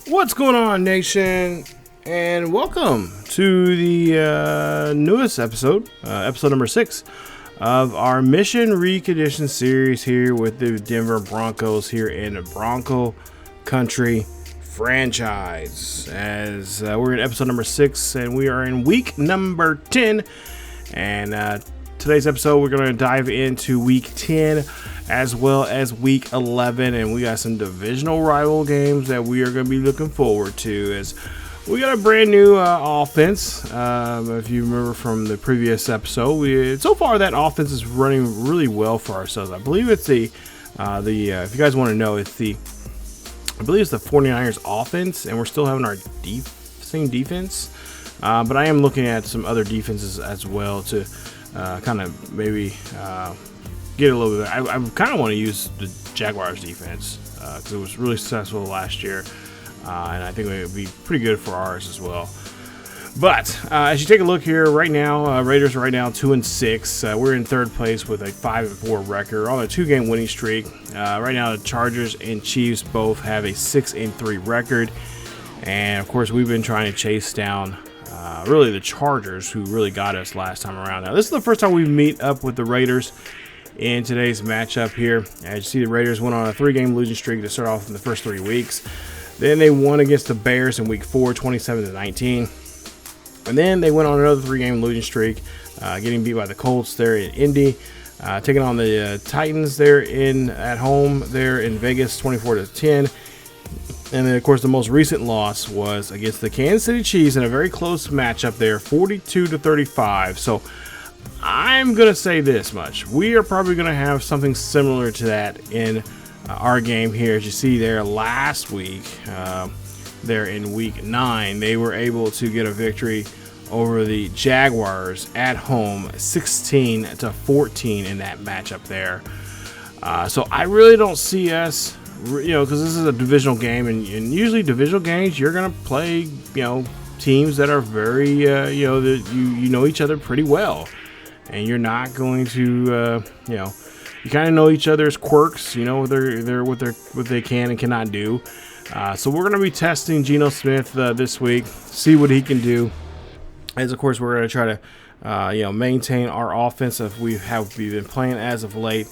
What's going on, nation? And welcome to the newest episode, episode number 6 of our Mission Recondition series here with the Denver Broncos here in Bronco Country franchise. As we're in episode number 6 and we are in week number 10. And today's episode, we're going to dive into week 10 as well as week 11, and we got some divisional rival games that we are going to be looking forward to, as we got a brand new offense. If you remember from the previous episode, so far that offense is running really well for ourselves. I believe it's if you guys want to know, I believe it's the 49ers offense, and we're still having our same defense, but I am looking at some other defenses as well to kind of maybe get a little bit. I kind of want to use the Jaguars defense because it was really successful last year, and I think it would be pretty good for ours as well. But as you take a look here right now, Raiders are right now 2-6. We're in third place with a 5-4 record on a 2-game winning streak. Right now, the Chargers and Chiefs both have a 6-3 record, and of course, we've been trying to chase down really the Chargers, who really got us last time around. Now, this is the first time we meet up with the Raiders in today's matchup here. As you see, the Raiders went on a 3-game losing streak to start off in the first 3 weeks. Then they won against the Bears in week 4, 27-19. And then they went on another 3-game losing streak, getting beat by the Colts there in Indy, taking on the Titans there at home there in Vegas, 24-10. And then, of course, the most recent loss was against the Kansas City Chiefs in a very close matchup there, 42-35. So I'm going to say this much. We are probably going to have something similar to that in our game here. As you see there last week, there in week 9, they were able to get a victory over the Jaguars at home, 16-14 in that matchup there. So I really don't see us, because this is a divisional game, and usually divisional games, you're going to play, teams that are very, that you know each other pretty well. And you're not going to, you kind of know each other's quirks, what they can and cannot do. So we're going to be testing Geno Smith this week, see what he can do. As of course, we're going to try to, maintain our offense as we've been playing as of late,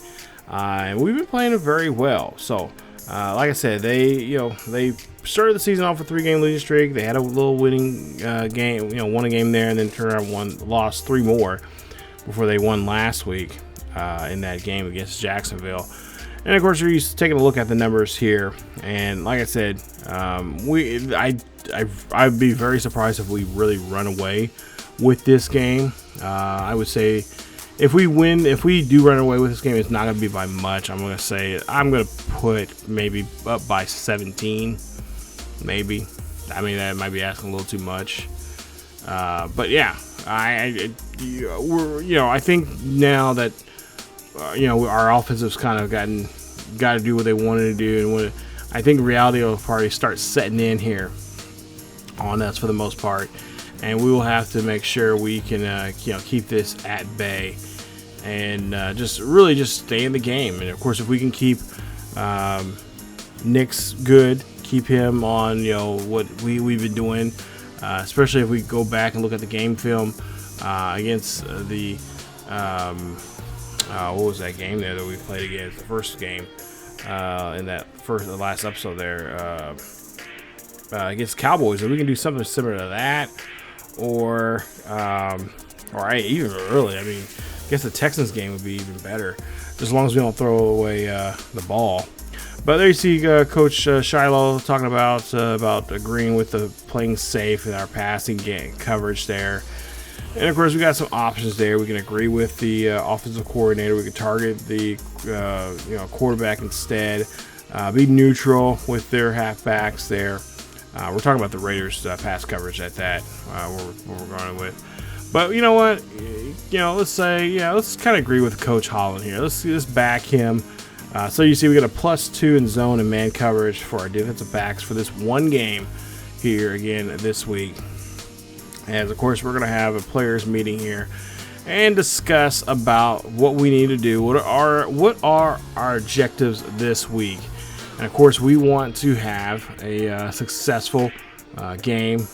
and we've been playing it very well. So, like I said, they started the season off with a 3-game losing streak. They had a little winning game, won a game there, and then turned around lost 3 more before they won last week in that game against Jacksonville. And of course, we're taking a look at the numbers here, and like I said, I'd be very surprised if we really run away with this game. I would say if we do run away with this game, it's not going to be by much. I'm going to put maybe up by 17, maybe. I mean, that might be asking a little too much, but yeah. I think now that our offensive's kind of got to do what they wanted to do, and I think reality will probably start setting in here on us for the most part, and we will have to make sure we can keep this at bay and just stay in the game. And of course, if we can keep Nick's good, keep him on what we've been doing. Especially if we go back and look at the game film against the what was that game there that we played against, the first game in the last episode there against Cowboys. If we can do something similar to that, or even early. I mean, I guess the Texans game would be even better, just as long as we don't throw away the ball. But there you see Coach Shiloh talking about agreeing with the playing safe in our passing game coverage there. And of course, we got some options there. We can agree with the offensive coordinator. We can target the quarterback instead. Be neutral with their halfbacks there. We're talking about the Raiders pass coverage at that. What we're going with. But you know what? Let's kind of agree with Coach Holland here. Let's back him. So you see we got a +2 in zone and man coverage for our defensive backs for this one game here again this week. As of course, we're going to have a players meeting here and discuss about what we need to do. What are our objectives this week? And of course, we want to have a successful game.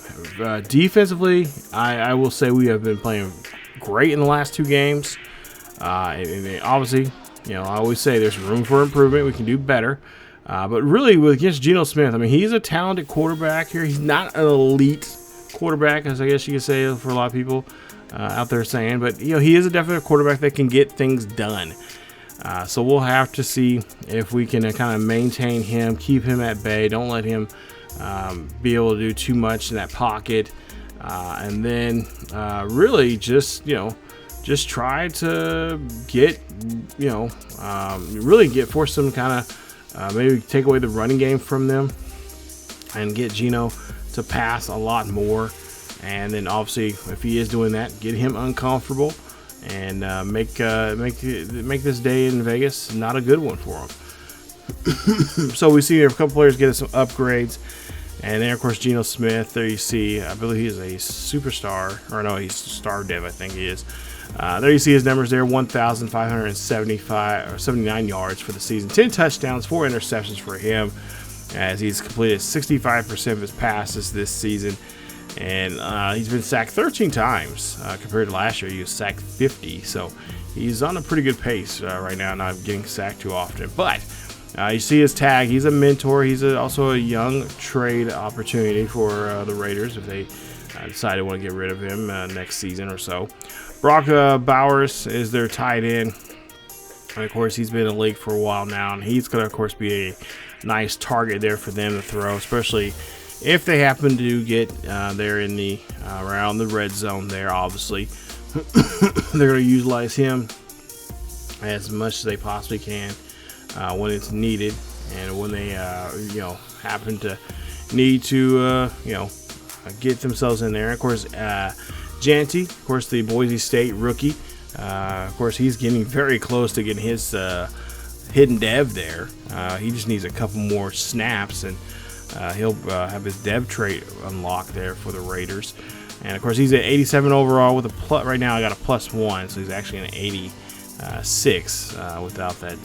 Defensively, I will say we have been playing great in the last 2 games. And obviously, I always say there's room for improvement. We can do better. But really, against Geno Smith, I mean, he's a talented quarterback here. He's not an elite quarterback, as I guess you could say for a lot of people out there saying. But, he is a definite quarterback that can get things done. So we'll have to see if we can kind of maintain him, keep him at bay. Don't let him be able to do too much in that pocket. And then really just try to get, really force them kind of maybe take away the running game from them and get Geno to pass a lot more. And then obviously, if he is doing that, get him uncomfortable and make this day in Vegas not a good one for him. So we see a couple players get some upgrades. And then, of course, Geno Smith, there you see, I believe he is a superstar. Or no, he's star dev, I think he is. There you see his numbers there, 1,579 yards for the season. 10 touchdowns, 4 interceptions for him, as he's completed 65% of his passes this season. And he's been sacked 13 times compared to last year. He was sacked 50. So he's on a pretty good pace right now, not getting sacked too often. But you see his tag. He's a mentor. He's also a young trade opportunity for the Raiders if they decide to want to get rid of him next season or so. Brock Bowers is their tight end. And, of course, he's been in the league for a while now. And he's going to, of course, be a nice target there for them to throw, especially if they happen to get there in the around the red zone there, obviously. They're going to utilize him as much as they possibly can when it's needed. And when they, happen to need to, get themselves in there. Of course, Janty, of course, the Boise State rookie. Of course, he's getting very close to getting his hidden dev there. He just needs a couple more snaps, and he'll have his dev trait unlocked there for the Raiders. And, of course, he's at 87 overall with a plus. Right now, I got a +1, so he's actually an 86 without that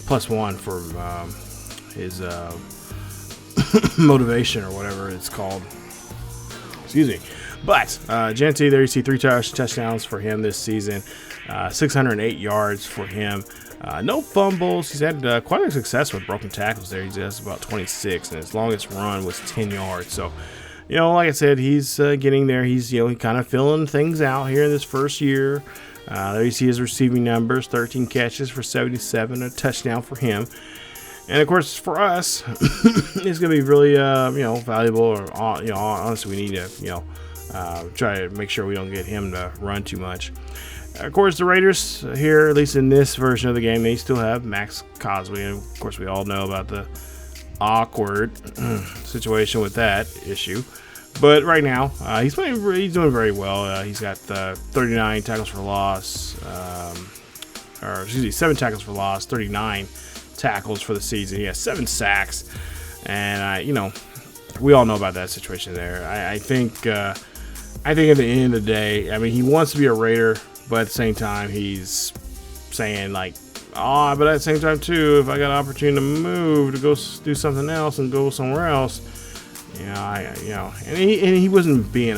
+1 for his motivation or whatever it's called. Excuse me. But Janty, there you see 3 touchdowns for him this season, 608 yards for him. No fumbles. He's had quite a success with broken tackles there. He has about 26, and his longest run was 10 yards. So, like I said, he's getting there. He's, he kind of filling things out here in this first year. There you see his receiving numbers, 13 catches for 77, a touchdown for him. And, of course, for us, it's going to be really, valuable. Or, honestly, we need to, try to make sure we don't get him to run too much. Of course, the Raiders here, at least in this version of the game, they still have Max Crosby. And, of course, we all know about the awkward situation with that issue. But right now, he's doing very well. He's got 39 tackles for loss, 7 tackles for loss, 39 tackles for the season. He has 7 sacks, and we all know about that situation there. I think at the end of the day, I mean, he wants to be a Raider, but at the same time, he's saying but at the same time too, if I got an opportunity to move to go do something else and go somewhere else, and he wasn't being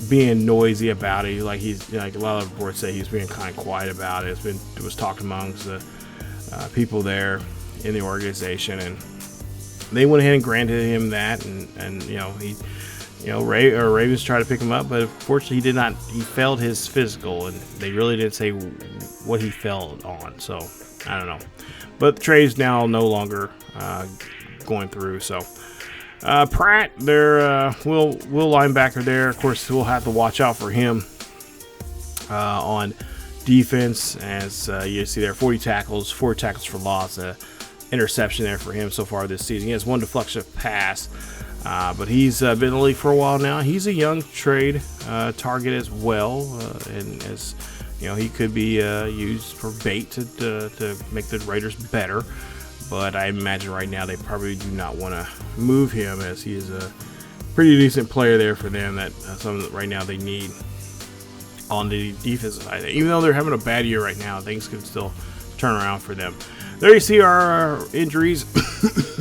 being noisy about it. Like he's like a lot of reports say he's being kind of quiet about it. It was talked amongst the people there in the organization, and they went ahead and granted him that, and he. Ravens tried to pick him up, but unfortunately he failed his physical, and they really didn't say what he failed on. So, I don't know. But the trade's now no longer going through. So, Pratt, their will linebacker there, of course, we'll have to watch out for him on defense. As you see there, 40 tackles, 4 tackles for loss, interception there for him so far this season. He has 1 deflection pass. But he's been in the league for a while now. He's a young trade target as well, and as he could be used for bait to make the Raiders better. But I imagine right now they probably do not want to move him, as he is a pretty decent player there for them. That right now they need. on the defensive side. Even though they're having a bad year right now, things can still turn around for them. There you see our injuries.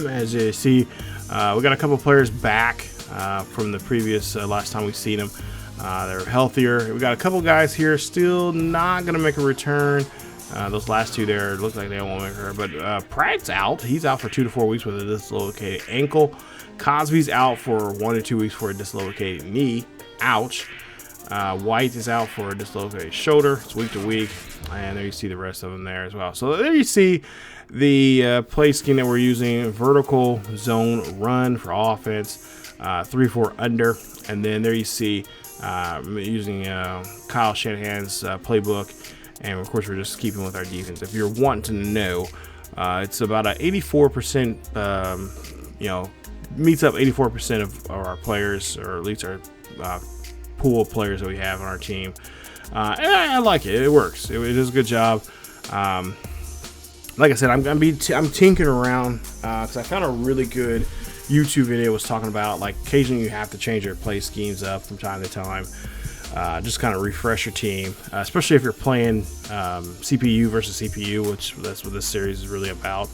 As you see, we got a couple players back from the previous last time we've seen them. They're healthier. We got a couple guys here still not going to make a return. Those last two there look like they won't make her. But Pratt's out. He's out for 2 to 4 weeks with a dislocated ankle. Cosby's out for 1 to 2 weeks for a dislocated knee. Ouch. White is out for a dislocated shoulder. It's week to week. And there you see the rest of them there as well. So there you see the play scheme that we're using. Vertical zone run for offense. 3-4 under. And then there you see using Kyle Shanahan's playbook. And of course, we're just keeping with our defense. If you're wanting to know, it's about an 84%, meets up 84% of our players, or at least our pool of players that we have on our team. And I like it. It works. It is a good job. Like I said, I'm tinkering around because I found a really good YouTube video was talking about, like, occasionally you have to change your play schemes up from time to time. Just kind of refresh your team, especially if you're playing CPU versus CPU, which that's what this series is really about.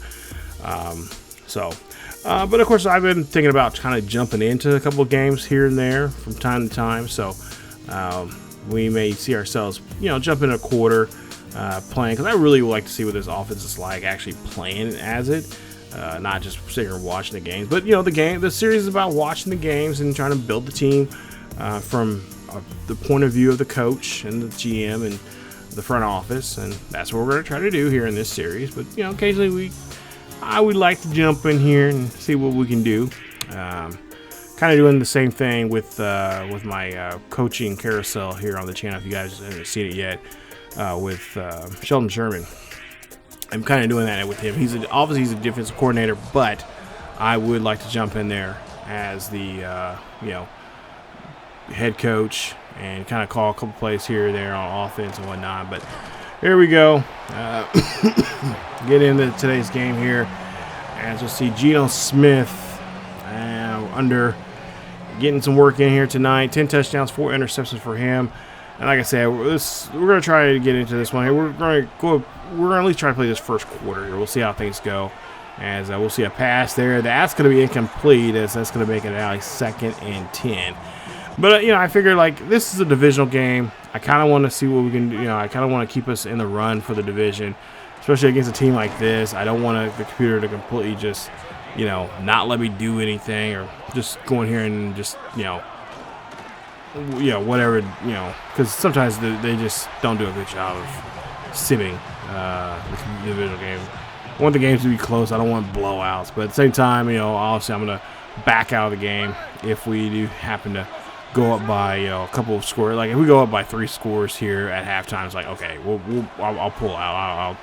But of course, I've been thinking about kind of jumping into a couple of games here and there from time to time. So we may see ourselves, jump in a quarter playing, because I really would like to see what this offense is like actually playing as it. Not just sitting here watching the games, but the series is about watching the games and trying to build the team from the point of view of the coach and the GM and the front office, and that's what we're going to try to do here in this series. But occasionally I would like to jump in here and see what we can do. Kind of doing the same thing with my coaching carousel here on the channel. If you guys haven't seen it yet, with Sheldon Sherman, I'm kind of doing that with him. Obviously he's a defensive coordinator, but I would like to jump in there as the head coach and kind of call a couple plays here or there on offense and whatnot. But here we go. Get into today's game here, as you'll see Geno Smith under getting some work in here tonight. 10 touchdowns, 4 interceptions for him. And like I said, we're going to try to get into this one here. We're going to at least try to play this first quarter here. We'll see how things go. As we'll see a pass there. That's going to be incomplete, as that's going to make it out 2nd and 10. But, I figured, like, this is a divisional game. I kind of want to see what we can do. I kind of want to keep us in the run for the division, especially against a team like this. I don't want the computer to completely just, not let me do anything, or just go in here and just, whatever, because sometimes they just don't do a good job of simming the divisional game. I want the games to be close. I don't want blowouts. But at the same time, obviously I'm going to back out of the game if we do happen to go up by a couple of scores. Like if we go up by 3 scores here at halftime, it's like, okay, I'll pull out.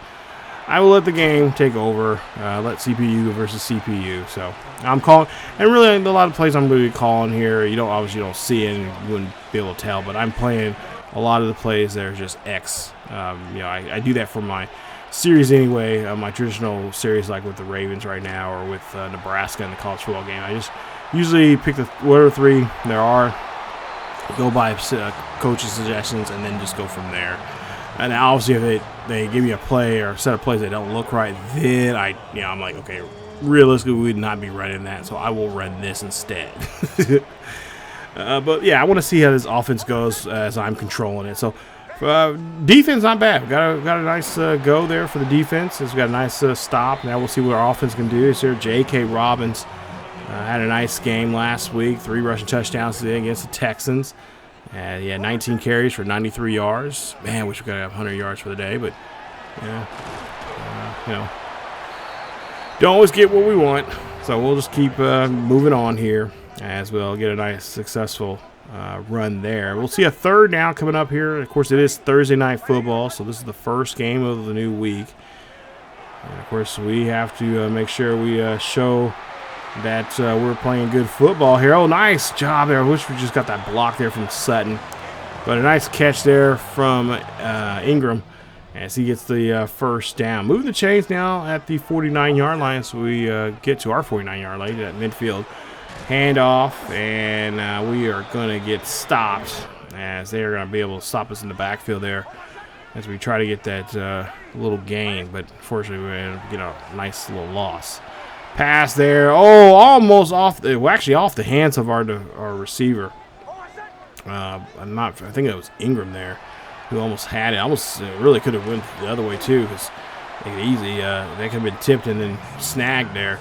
I will let the game take over. Let CPU versus CPU. So I'm calling, and really a lot of plays I'm going to be calling here. Obviously don't see it, and you wouldn't be able to tell. But I'm playing a lot of the plays that are just X. I do that for my series anyway. My traditional series, like with the Ravens right now, or with Nebraska in the college football game. I just usually pick whatever 3 there are, go by coach's suggestions, and then just go from there. And obviously, if they give me a play or a set of plays that don't look right, then I'm like, okay, realistically, we would not be running that, so I will run this instead. But yeah, I want to see how this offense goes as I'm controlling it. So defense, not bad. We got a nice go there for the defense. It's got a nice stop. Now we'll see what our offense can do. This here, J.K. Dobbins had a nice game last week. 3 rushing touchdowns today against the Texans. He had 19 carries for 93 yards. Man, wish we could have 100 yards for the day, but don't always get what we want. So we'll just keep moving on here as we'll get a nice successful run there. We'll see a 3rd down coming up here. Of course, it is Thursday night football, so this is the first game of the new week. And of course, we have to make sure we show that we're playing good football here. Oh, nice job there. I wish we just got that block there from Sutton. But a nice catch there from Ingram as he gets the first down. Moving the chains now at the 49-yard line, so we get to our 49-yard line at midfield. Handoff, and we are going to get stopped as they are going to be able to stop us in the backfield there as we try to get that little gain. But unfortunately, we're going to get a nice little loss. Pass there. Oh, almost off. Actually, off the hands of our receiver. I think it was Ingram there who almost had it. Almost really could have went the other way too, because make it easy. They could have been tipped and then snagged there.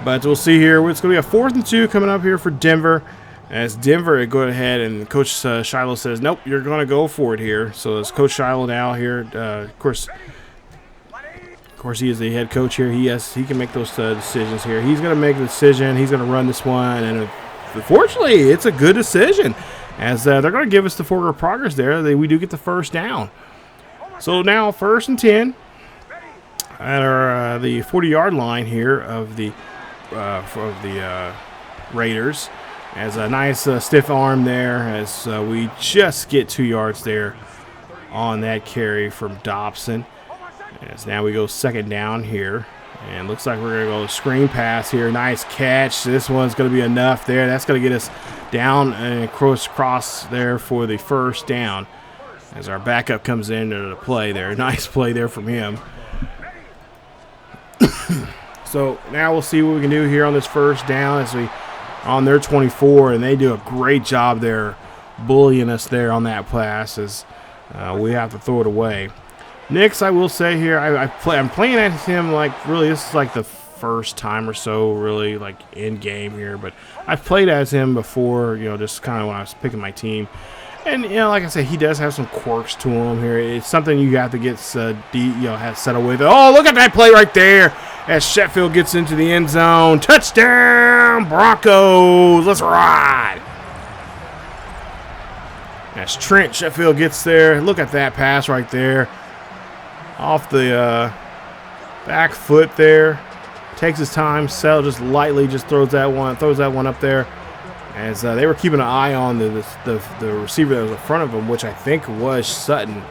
But we'll see here. It's going to be a 4th and 2 coming up here for Denver. As Denver go ahead and Coach Shiloh says, nope, you're going to go for it here. So it's Coach Shiloh now here. Of course, he is the head coach here. He can make those decisions here. He's going to make the decision. He's going to run this one. And unfortunately, it's a good decision, as they're going to give us the forward progress there. We do get the first down. So now 1st and 10 at the 40-yard line here of the Raiders. As a nice stiff arm there, as we just get 2 yards there on that carry from Dobson. As now we go 2nd down here, and looks like we're going to go screen pass here. Nice catch. This one's going to be enough there. That's going to get us down and cross there for the 1st down. As our backup comes in to the play there. Nice play there from him. So now we'll see what we can do here on this 1st down as we on their 24, and they do a great job there bullying us there on that pass as we have to throw it away. Nix, I will say here, I'm playing at him like really this is like the first time or so really like in game here, but I've played as him before, just kind of when I was picking my team. And like I said, he does have some quirks to him here. It's something you have to get settled with. Oh, look at that play right there as Sheffield gets into the end zone. Touchdown, Broncos! Let's ride. As Trent Sheffield gets there, look at that pass right there, off the back foot there. Takes his time. Sell just lightly, just throws that one up there. As they were keeping an eye on the receiver that was in front of him, which I think was Sutton.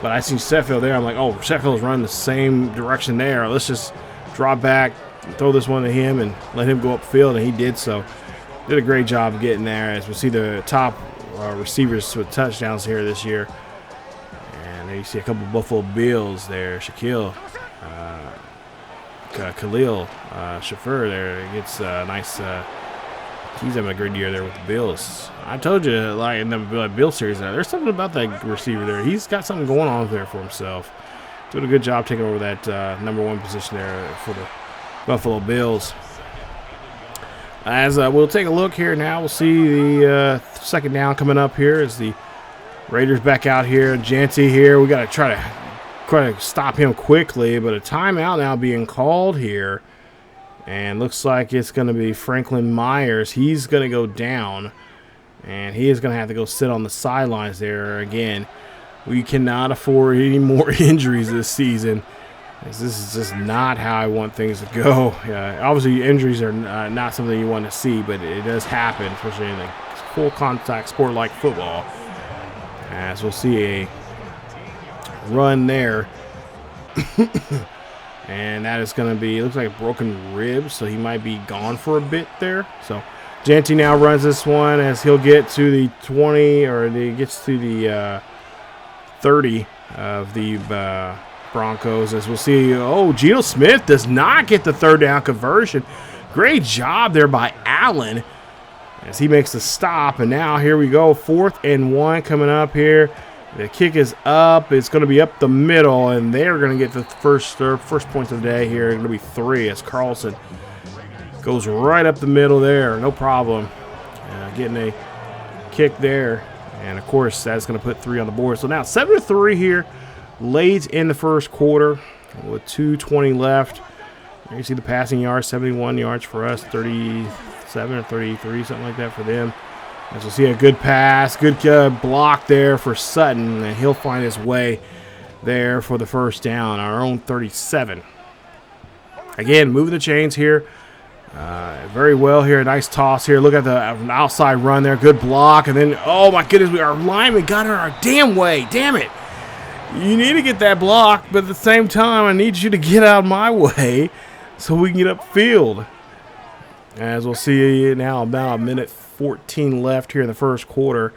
But I seen Sheffield there. I'm like, oh, Sheffield's running the same direction there. Let's just drop back, throw this one to him, and let him go upfield. And he did so. Did a great job of getting there. As we see the top receivers with touchdowns here this year. And there you see a couple of Buffalo Bills there. Shaquille, Khalil, Chauffeur there. He gets a nice... He's having a great year there with the Bills. I told you, like in the Bill series, there's something about that receiver there. He's got something going on there for himself. Doing a good job taking over that #1 position there for the Buffalo Bills. As we'll take a look here now, we'll see the 2nd down coming up here as the Raiders back out here. Janty here. We got to try to stop him quickly, but a timeout now being called here. And looks like it's going to be Franklin Myers. He's going to go down, and he is going to have to go sit on the sidelines there again. We cannot afford any more injuries this season. This is just not how I want things to go. Obviously, injuries are not something you want to see, but it does happen, especially in a full-contact sport like football. As we'll see a run there. And that is going to be, it looks like a broken rib, so he might be gone for a bit there. So Janty now runs this one as he'll get to the 20, or he gets to the 30 of the Broncos. As we'll see, Geno Smith does not get the 3rd down conversion. Great job there by Allen as he makes the stop. And now here we go, 4th and 1 coming up here. The kick is up. It's going to be up the middle, and they're going to get the first points of the day here. It's going to be 3 as Carlson goes right up the middle there. No problem. Getting a kick there. And, of course, that's going to put 3 on the board. So now 7-3 here late in the 1st quarter with 2:20 left. There you see the passing yards, 71 yards for us, 37 or 33, something like that for them. As we'll see a good pass, good block there for Sutton, and he'll find his way there for the 1st down, our own 37. Again, moving the chains here. Very well here. Nice toss here. Look at the outside run there. Good block. And then, oh my goodness, our lineman got in our damn way. Damn it. You need to get that block, but at the same time, I need you to get out of my way so we can get upfield. As we'll see now, about a minute 14 left here in the 1st quarter.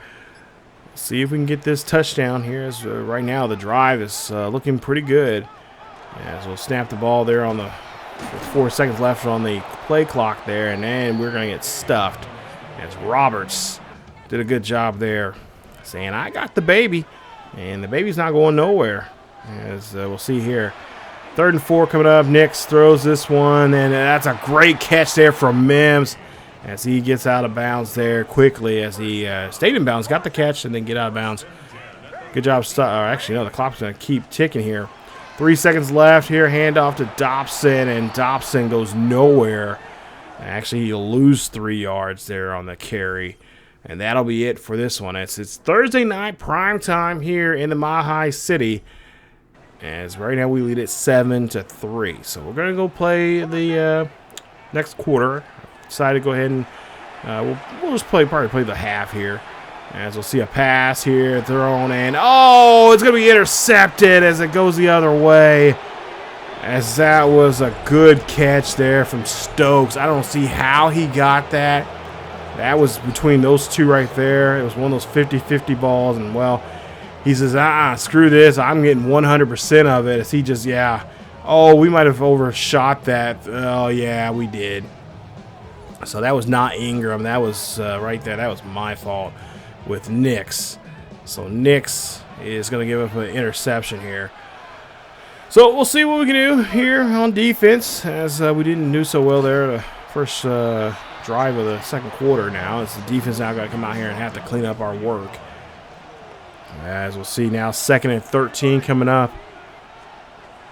See if we can get this touchdown here. As right now the drive is looking pretty good. As we'll snap the ball there on the 4 seconds left on the play clock there, and then we're going to get stuffed. As Roberts did a good job there, saying, I got the baby, and the baby's not going nowhere. As we'll see here. 3rd and 4 coming up. Nix throws this one, and that's a great catch there from Mims as he gets out of bounds there quickly as he stayed in bounds, got the catch, and then get out of bounds. Good job. Actually, no, the clock's going to keep ticking here. 3 seconds left here. Handoff to Dobson, and Dobson goes nowhere. Actually, he'll lose 3 yards there on the carry. And that'll be it for this one. It's Thursday night prime time here in the Mile City. As right now we lead at 7-3. So we're going to go play the next quarter. Decided to go ahead and we'll just probably play the half here. As we'll see a pass here thrown in. Oh, it's going to be intercepted as it goes the other way. As that was a good catch there from Stokes. I don't see how he got that. That was between those two right there. It was one of those 50-50 balls. And, well, he says, screw this. I'm getting 100% of it. As he just, oh, we might have overshot that. Oh, yeah, we did. So that was not Ingram. That was right there. That was my fault with Nix. So Nix is going to give up an interception here. So we'll see what we can do here on defense, as we didn't do so well there the first drive of the second quarter now. As the defense now got to come out here and have to clean up our work. As we'll see now, 2nd and 13 coming up.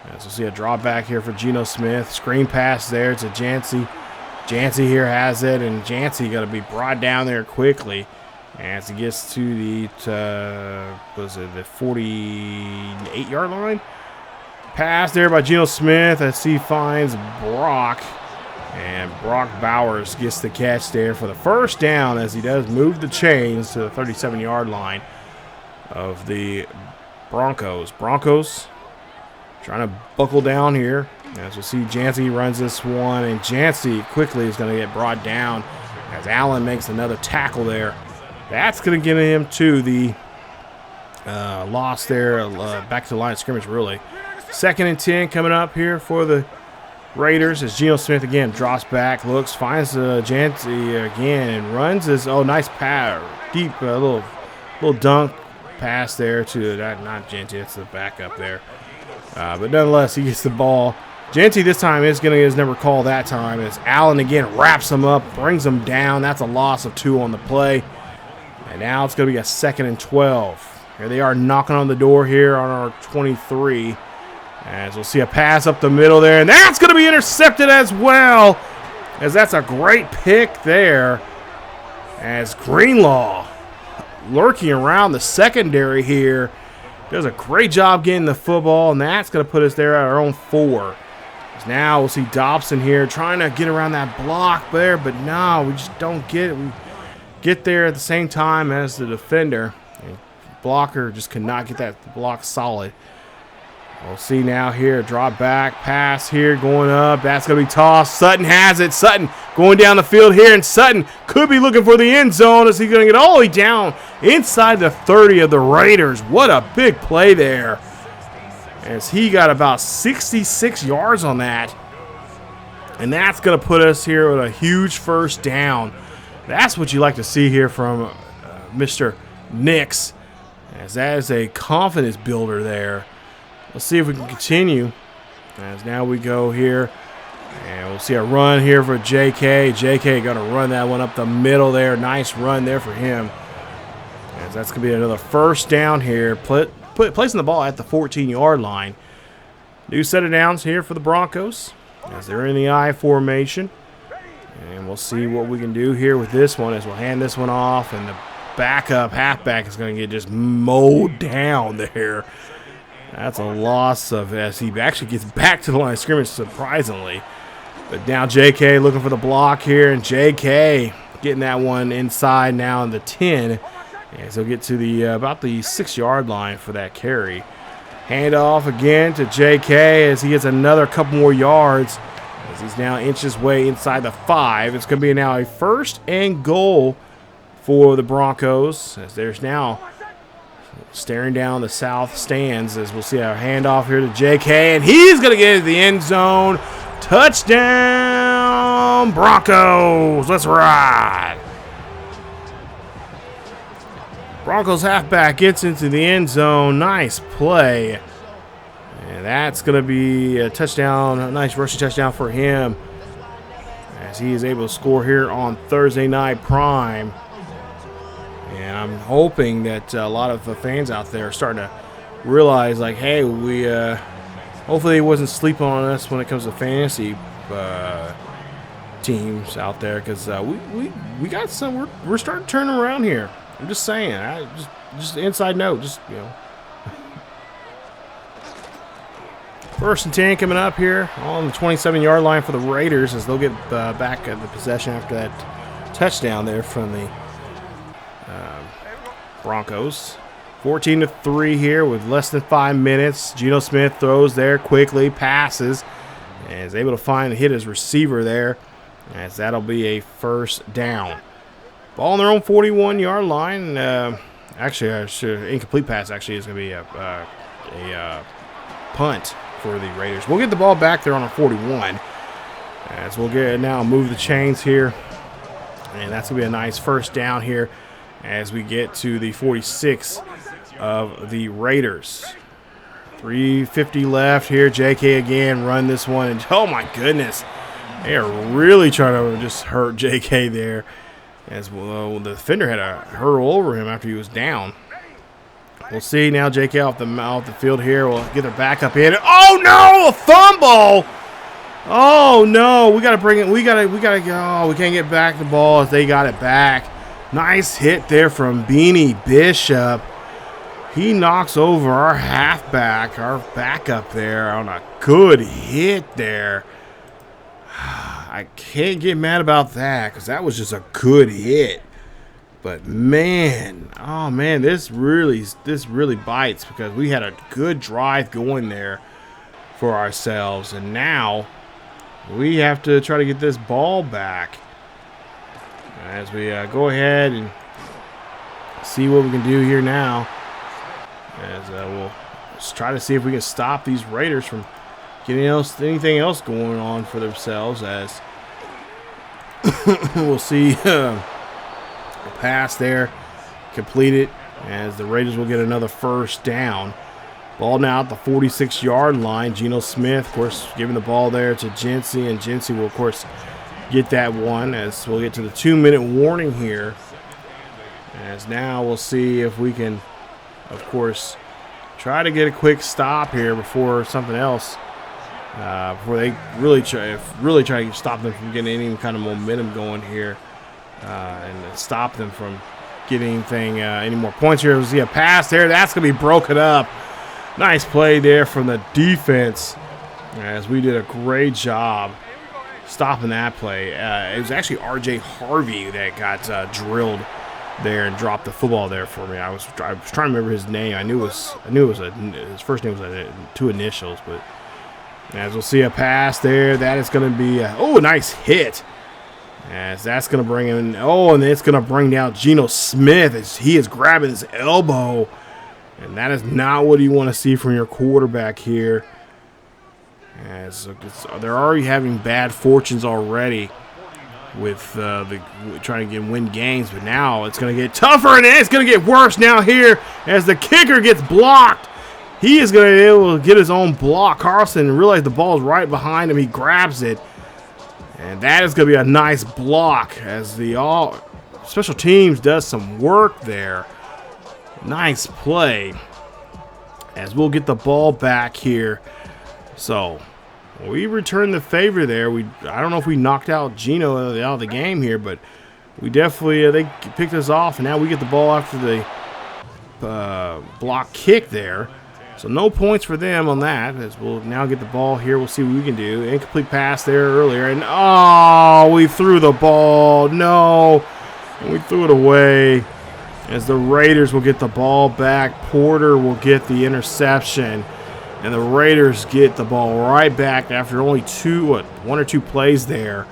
As we'll see a drop back here for Geno Smith. Screen pass there to Yancey. Yancey here has it, and Yancey got to be brought down there quickly as he gets to the 48-yard line. Pass there by Geno Smith as he finds Brock. And Brock Bowers gets the catch there for the first down as he does move the chains to the 37-yard line of the Broncos. Broncos trying to buckle down here. As we'll see, Yancey runs this one, and Yancey quickly is going to get brought down as Allen makes another tackle there. That's going to get him to the loss there, back to the line of scrimmage, really. 2nd and 10 coming up here for the Raiders as Geno Smith again drops back, looks, finds Yancey again, and runs this, nice pass, deep, little dunk pass there to that, not Yancey, it's the backup there. But nonetheless, he gets the ball. Yancey this time is going to get his number called that time as Allen again wraps him up, brings him down. That's a loss of 2 on the play. And now it's going to be a 2nd and 12. Here they are knocking on the door here on our 23. As we'll see a pass up the middle there, and that's going to be intercepted as well. As that's a great pick there. As Greenlaw lurking around the secondary here. Does a great job getting the football, and that's going to put us there at our own 4. Now we'll see Dobson here trying to get around that block there, but no, we just don't get it. We get there at the same time as the defender. And blocker just cannot get that block solid. We'll see now here, drop back, pass here, going up. That's going to be tossed. Sutton has it. Sutton going down the field here, and Sutton could be looking for the end zone as he's going to get all the way down inside the 30 of the Raiders. What a big play there. As he got about 66 yards on that. And that's going to put us here with a huge first down. That's what you like to see here from Mr. Nix, as that is a confidence builder there. Let's see if we can continue. As now we go here. And we'll see a run here for JK. JK going to run that one up the middle there. Nice run there for him. As that's going to be another first down here. Placing the ball at the 14-yard line. New set of downs here for the Broncos as they're in the I formation. And we'll see what we can do here with this one as we'll hand this one off. And the backup halfback is going to get just mowed down there. That's a loss of as he actually gets back to the line of scrimmage, surprisingly. But now JK looking for the block here, and JK getting that one inside now in the 10. As he'll get to the about the 6-yard line for that carry. Hand off again to JK as he gets another couple more yards. As he's now inches way inside the 5. It's going to be now a 1st and goal for the Broncos. As there's now staring down the south stands as we'll see our handoff here to JK, and he's going to get into the end zone. Touchdown, Broncos. Let's ride. Broncos halfback gets into the end zone. Nice play. And that's going to be a touchdown, a nice rushing touchdown for him, as he is able to score here on Thursday Night Prime. And I'm hoping that a lot of the fans out there are starting to realize, like, hey, we hopefully he wasn't sleeping on us when it comes to fantasy teams out there, because we got some. We're starting to turn around here. I'm just saying. Just inside note. Just, you know. First and 10 coming up here on the 27-yard line for the Raiders, as they'll get back at the possession after that touchdown there from the Broncos. 14-3 here with less than 5 minutes. Geno Smith throws there quickly, passes, and is able to hit his receiver there, as that'll be a first down. Ball on their own 41-yard line. Incomplete pass actually is going to be a punt for the Raiders. We'll get the ball back there on a 41, as we'll move the chains here, and that's going to be a nice first down here as we get to the 46 of the Raiders. 3:50 left here. JK again run this one, and oh my goodness, they are really trying to just hurt JK there, as well. The defender had to hurl over him after he was down. We'll see now. JK off the field here. We'll get their backup in. Oh no, a fumble! Oh no, we gotta bring it. We gotta go. We can't get back the ball as they got it back. Nice hit there from Beanie Bishop. He knocks over our halfback, our backup there, on a good hit there. I can't get mad about that, because that was just a good hit. But man, oh man, this really bites, because we had a good drive going there for ourselves, and now we have to try to get this ball back as we go ahead and see what we can do here now. As we'll just try to see if we can stop these Raiders from getting anything else going on for themselves, as we'll see a pass there completed, as the Raiders will get another first down. Ball now at the 46-yard line. Geno Smith, of course, giving the ball there to Jinsey, and Jinsey will, of course, get that one, as we'll get to the 2-minute warning here. As now we'll see if we can, of course, try to get a quick stop here before something else, before they really try to stop them from getting any kind of momentum going here, and stop them from getting any more points here. We'll see a pass there. That's going to be broken up. Nice play there from the defense, as we did a great job stopping that play. It was actually R.J. Harvey that got drilled there and dropped the football there for me. I was trying to remember his name. I knew his first name was 2 initials, but as we'll see a pass there, that is going to be a nice hit, as that's going to bring in and it's going to bring down Geno Smith as he is grabbing his elbow, and that is not what you want to see from your quarterback here, as they're already having bad fortunes already with trying to win games, but now it's going to get tougher, and it's going to get worse now here as the kicker gets blocked. He is going to be able to get his own block. Carlson realized the ball is right behind him. He grabs it, and that is going to be a nice block, as the special teams does some work there. Nice play, as we'll get the ball back here. So we return the favor there. I don't know if we knocked out Geno out of the game here, but we definitely they picked us off, and now we get the ball after the block kick there. So no points for them on that, as we'll now get the ball here. We'll see what we can do. Incomplete pass there earlier, and we threw the ball. No, and we threw it away, as the Raiders will get the ball back. Porter will get the interception, and the Raiders get the ball right back after only 1 or 2 plays there.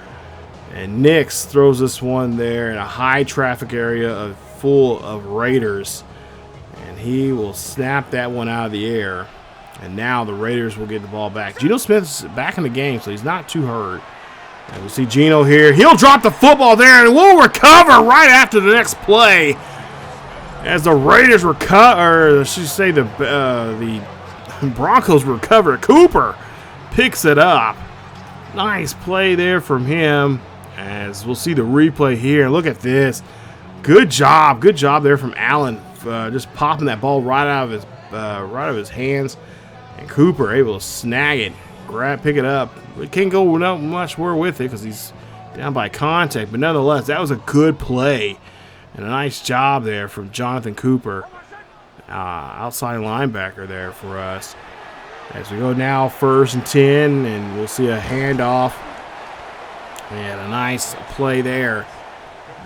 And Nix throws this one there in a high traffic area full of Raiders, and he will snap that one out of the air. And now the Raiders will get the ball back. Geno Smith's back in the game, so he's not too hurt. And we'll see Geno here. He'll drop the football there, and we'll recover right after the next play. As the Raiders recover, or I should say the Broncos recover. Cooper picks it up. Nice play there from him. As we'll see the replay here. Look at this. Good job there from Allen. Just popping that ball right out of his hands. And Cooper able to snag it, pick it up. It can't go much more with it because he's down by contact. But nonetheless, that was a good play. And a nice job there from Jonathan Cooper, outside linebacker there for us. As we go now 1st and 10, and we'll see a handoff. And a nice play there.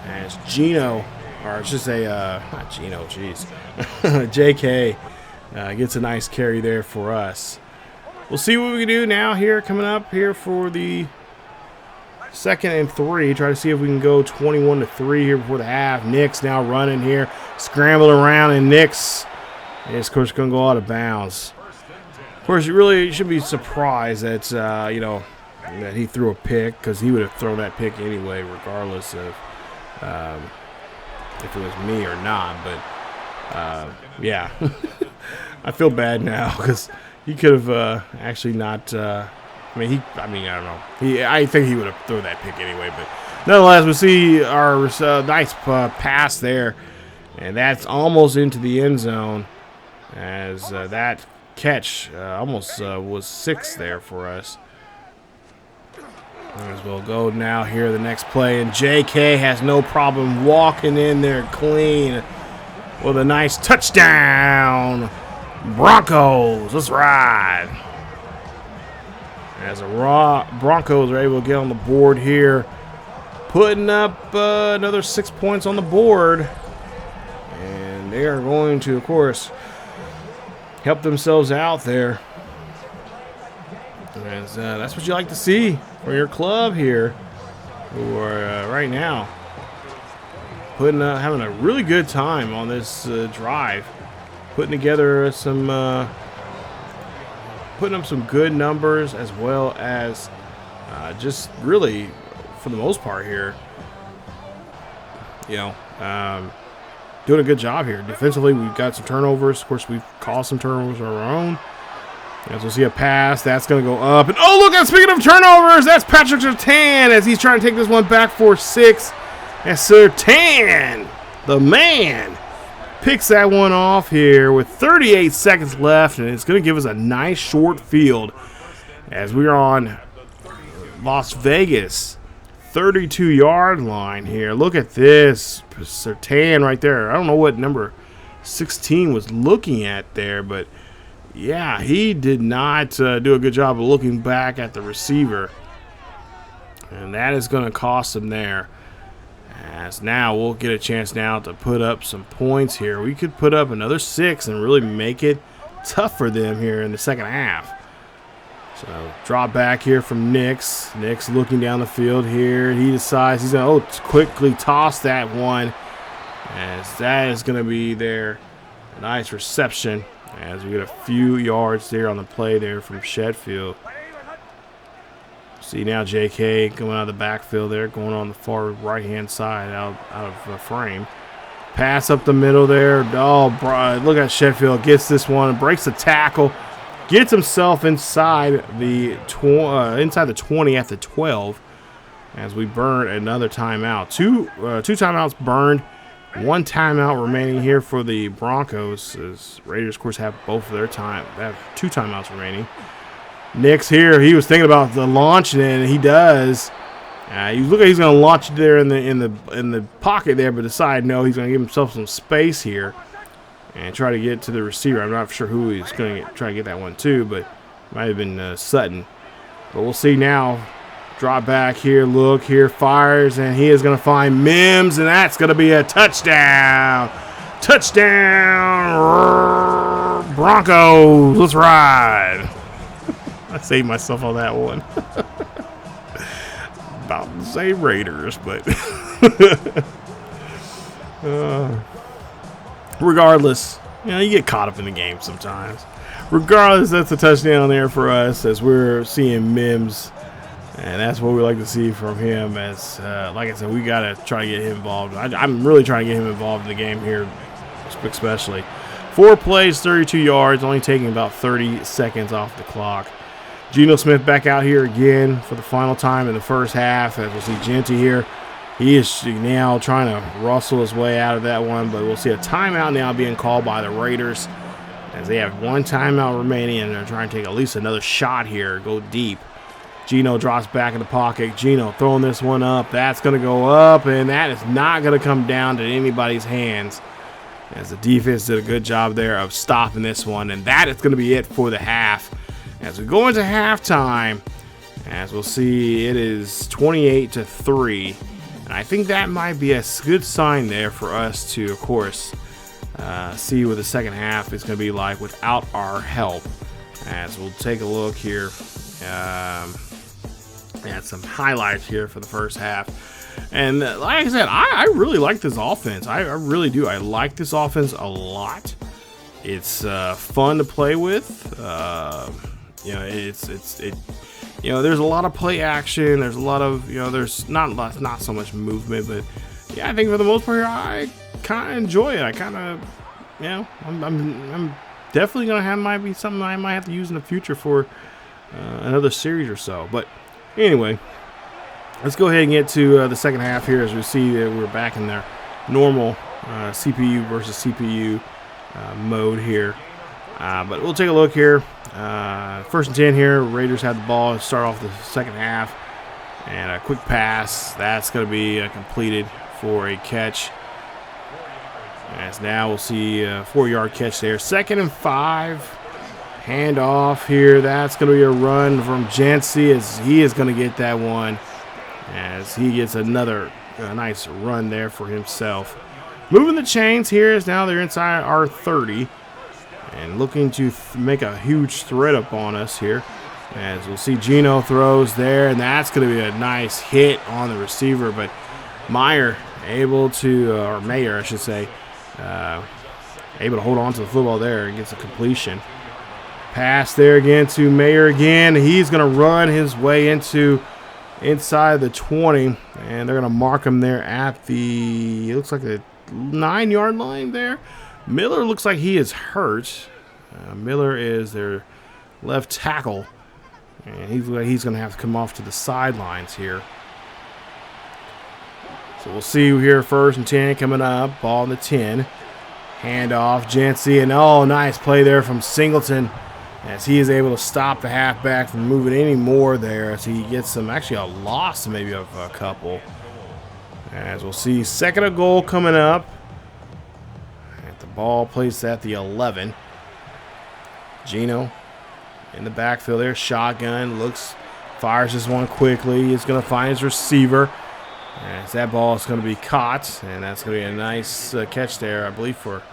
As Geno, or I should say, not Geno, jeez. JK gets a nice carry there for us. We'll see what we can do now here, coming up here for the 2nd and 3. Try to see if we can go 21-3 here before the half. Nick's now running here, scrambling around, and Nick's is, of course, going to go out of bounds. Of course, you really should be surprised that, that he threw a pick, because he would have thrown that pick anyway, regardless of if it was me or not. But, yeah. I feel bad now because he could have actually not. I don't know. I think he would have thrown that pick anyway. But nonetheless, we see our nice pass there, and that's almost into the end zone. As that catch almost was 6 there for us. As we'll go now here the next play, and JK has no problem walking in there clean with a nice touchdown. Broncos, let's ride. As the Broncos are able to get on the board here, putting up another 6 points on the board. And they are going to, of course, help themselves out there. As that's what you like to see for your club here, who are right now having a really good time on this drive. Putting together putting up some good numbers, as well as just really, for the most part here, doing a good job here. Defensively, we've got some turnovers. Of course, we've caused some turnovers of our own. As we'll see a pass, that's going to go up. And oh, look, speaking of turnovers, that's Patrick Surtain as he's trying to take this one back for 6. And Surtain, the man, picks that one off here with 38 seconds left, and it's going to give us a nice short field as we're on Las Vegas 32-yard line here. Look at this. Surtain right there. I don't know what number 16 was looking at there, but yeah, he did not do a good job of looking back at the receiver, and that is going to cost him there. As now we'll get a chance now to put up some points here. We could put up another 6 and really make it tough for them here in the second half. So drop back here from Nix. Nix looking down the field here. He decides he's going to quickly toss that one, as that is going to be there. Nice reception as we get a few yards there on the play there from Shedfield. See now JK coming out of the backfield there, going on the far right-hand side out of frame. Pass up the middle there. Oh, look at Sheffield. Gets this one, breaks the tackle, gets himself inside the 20 at the 12 as we burn another timeout. Two timeouts burned. 1 timeout remaining here for the Broncos, as Raiders, of course, have both of their time. They have 2 timeouts remaining. Nick's here. He was thinking about the launch, and he does. You look like he's going to launch it there in the pocket there, but decide no, he's going to give himself some space here and try to get to the receiver. I'm not sure who he's going to try to get that one to, but it might have been Sutton. But we'll see now. Drop back here, look here, fires, and he is going to find Mims, and that's going to be a touchdown. Touchdown, Broncos. Let's ride. I saved myself on that one. About to say Raiders, but regardless, You know, you get caught up in the game sometimes. Regardless, that's a touchdown there for us as we're seeing Mims. And that's what we like to see from him. As like I said, we got to try to get him involved. I'm really trying to get him involved in the game here, especially. 4 plays, 32 yards, only taking about 30 seconds off the clock. Geno Smith back out here again for the final time in the first half. As we'll see Genty here. He is now trying to rustle his way out of that one, but we'll see a timeout now being called by the Raiders as they have 1 timeout remaining, and they're trying to take at least another shot here, go deep. Geno drops back in the pocket. Geno throwing this one up. That's going to go up, and that is not going to come down to anybody's hands as the defense did a good job there of stopping this one, and that is going to be it for the half. As we go into halftime, as we'll see, it is 28-3. And I think that might be a good sign there for us to, of course, see what the second half is going to be like without our help. As we'll take a look here at some highlights here for the first half. And like I said, I really like this offense. I really do. I like this offense a lot. It's fun to play with. You know, you know, there's a lot of play action. There's a lot of, you know, there's not so much movement, but yeah, I think for the most part, I kind of enjoy it. I kind of, you know, I'm definitely gonna might be something I might have to use in the future for another series or so. But anyway, let's go ahead and get to the second half here as we see that we're back in their normal CPU versus CPU mode here. But we'll take a look here. First and 10 here. Raiders have the ball to start off the second half. And a quick pass. That's going to be completed for a catch. As now we'll see a 4-yard catch there. 2nd and 5. Handoff here. That's going to be a run from Jancy as he is going to get that one. As he gets another nice run there for himself. Moving the chains here as now they're inside our 30. And looking to make a huge threat up on us here. As we'll see Geno throws there, and that's going to be a nice hit on the receiver. But Mayer able to, or Mayer I should say, able to hold on to the football there and gets a completion. Pass there again to Mayer again. He's going to run his way inside the 20. And they're going to mark him there at the, it looks like the 9-yard line there. Miller looks like he is hurt. Miller is their left tackle. And he's going to have to come off to the sidelines here. So we'll see here 1st and 10 coming up. Ball in the 10. Handoff, Jancy. And oh, nice play there from Singleton. As he is able to stop the halfback from moving any more there. As he gets some, actually a loss maybe of a couple. As we'll see 2nd and goal coming up. Ball placed at the 11. Geno in the backfield there. Shotgun. Fires this one quickly. He's going to find his receiver. As that ball is going to be caught. And that's going to be a nice catch there, I believe, for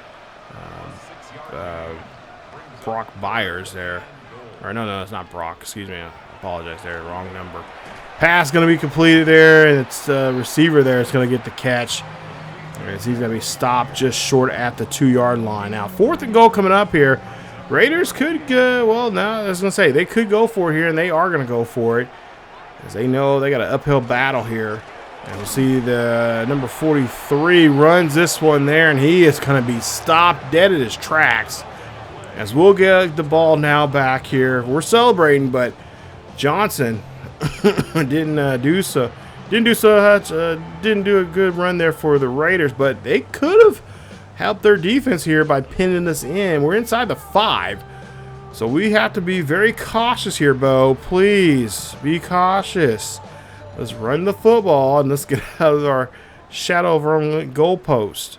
Brock Byers there. Or no, it's not Brock. Excuse me. I apologize there. Wrong number. Pass going to be completed there. And it's the receiver there is going to get the catch. As he's going to be stopped just short at the 2-yard line. Now, 4th and goal coming up here. Raiders could go, well, no, I was going to say, they could go for it here, and they are going to go for it. As they know they got an uphill battle here. And we'll see the number 43 runs this one there, and he is going to be stopped dead at his tracks. As we'll get the ball now back here. We're celebrating, but Johnson didn't do so. Didn't do a good run there for the Raiders, but they could have helped their defense here by pinning us in. We're inside the 5, so we have to be very cautious here, Bo. Please be cautious. Let's run the football, and let's get out of our shadow of our goalpost.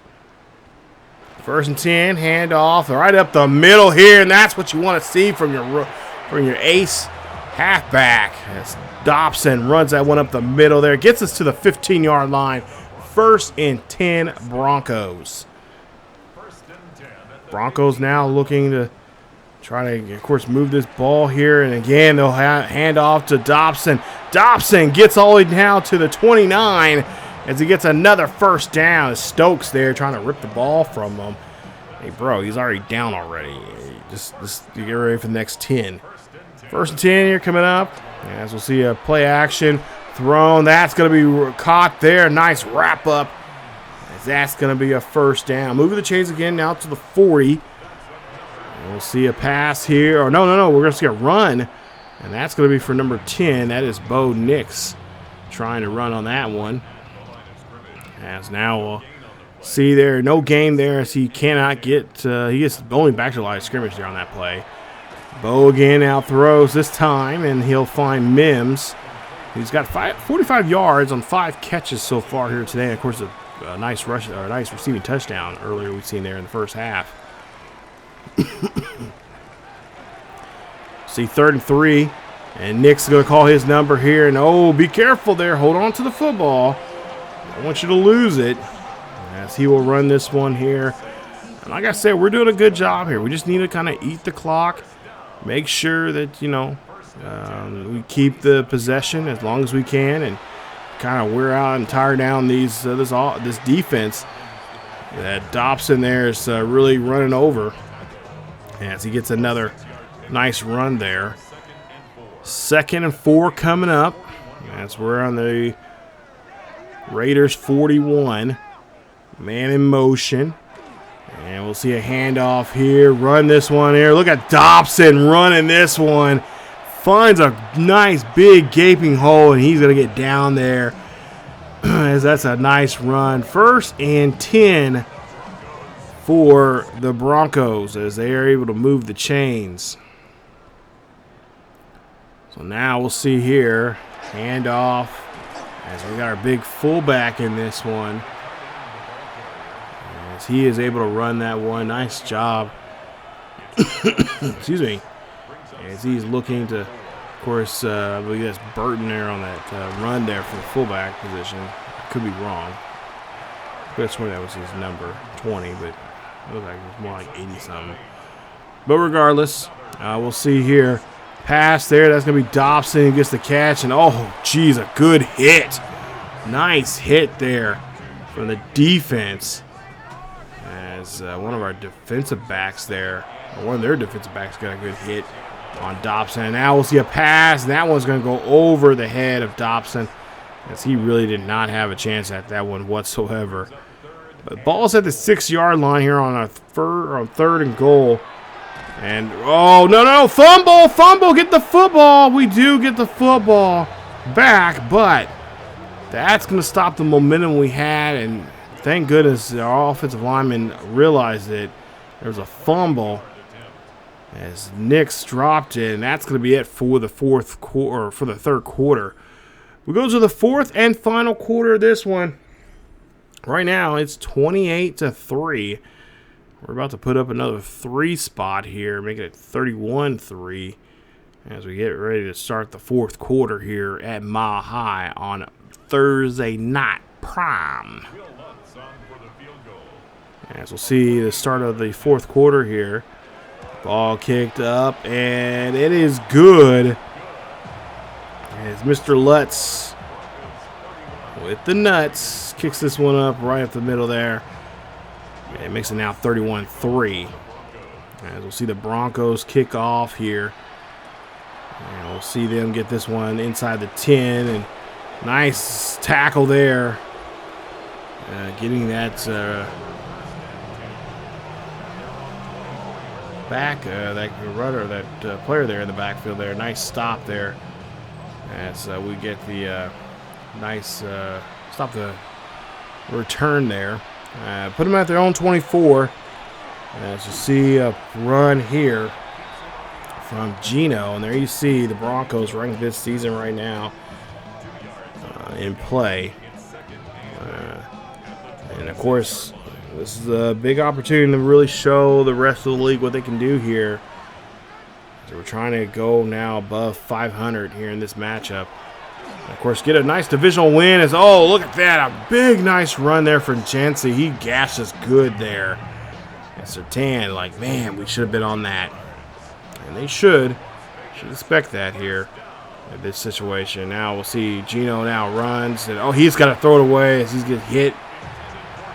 1st and 10, handoff right up the middle here, and that's what you want to see from your ace halfback. As Dobson runs that one up the middle there. Gets us to the 15-yard line. 1st and 10 Broncos. Broncos now looking to try to, of course, move this ball here. And again, they'll hand off to Dobson. Dobson gets all the way down to the 29 as he gets another 1st down. Stokes there trying to rip the ball from him. Hey, bro, he's already down already. Just get ready for the next 10. First and 10 here coming up. As we'll see a play action thrown. That's going to be caught there. Nice wrap up. As that's going to be a first down. Moving the chains again now to the 40. And we'll see a pass here. Or no. We're going to see a run. And that's going to be for number 10. That is Bo Nix trying to run on that one. As now we'll see there, no game there as he cannot get, he gets only back to the line of scrimmage there on that play. Bo again out throws this time, and he'll find Mims. He's got 45 yards on 5 catches so far here today. And of course, a nice rush, or a nice receiving touchdown earlier we've seen there in the first half. See 3rd and 3, and Nick's going to call his number here. And oh, be careful there. Hold on to the football. I don't want you to lose it. As he will run this one here. And like I said, we're doing a good job here. We just need to kind of eat the clock. Make sure that, we keep the possession as long as we can. And kind of wear out and tire down this defense that Dobson there is really running over. As he gets another nice run there. 2nd and 4 coming up. As we're on the Raiders 41. Man in motion. And we'll see a handoff here. Run this one here. Look at Dobson running this one. Finds a nice big gaping hole, and he's going to get down there. As that's a nice run. 1st and 10 for the Broncos as they are able to move the chains. So now we'll see here. Handoff as we got our big fullback in this one. As he is able to run that one. Nice job. Excuse me. As he's looking to, of course, I believe that's Burton there on that run there for the fullback position. I could be wrong. I swear that was his number, 20, but it looked like it was more like 80-something. But regardless, we'll see here. Pass there. That's going to be Dobson who gets the catch. And, oh, geez, a good hit. Nice hit there from the defense. As one of our defensive backs there, or one of their defensive backs got a good hit on Dobson. And now we'll see a pass. That one's going to go over the head of Dobson, as he really did not have a chance at that one whatsoever. But ball's at the 6-yard line here on 3rd and goal. And, oh, no, fumble, get the football. We do get the football back, but that's going to stop the momentum we had. And thank goodness our offensive lineman realized that there was a fumble as Nix dropped it, and that's going to be it for the fourth quarter, or for the 3rd quarter. We go to the 4th and final quarter of this one. Right now, it's 28-3. We're about to put up another 3 spot here, making it 31-3 as we get ready to start the 4th quarter here at Mile High on Thursday night prime. As we'll see the start of the 4th quarter here. Ball kicked up, and it is good. As Mr. Lutz with the nuts kicks this one up right up the middle there. And it makes it now 31-3. As we'll see the Broncos kick off here. And we'll see them get this one inside the 10. And nice tackle there. Getting that back, that runner, that player there in the backfield there. Nice stop there. As we get the nice stop the return there. Put them at their own 24. As you see a run here from Geno. And there you see the Broncos ranked this season right now in play. And, of course, this is a big opportunity to really show the rest of the league what they can do here. So we're trying to go now above 500 here in this matchup. And of course, get a nice divisional win. As oh, look at that. A big, nice run there from Jensen. He gashed us good there. And Sertan, like, man, we should have been on that. And they should expect that here in this situation. Now we'll see Geno now runs. And, oh, he's got to throw it away as he's getting hit.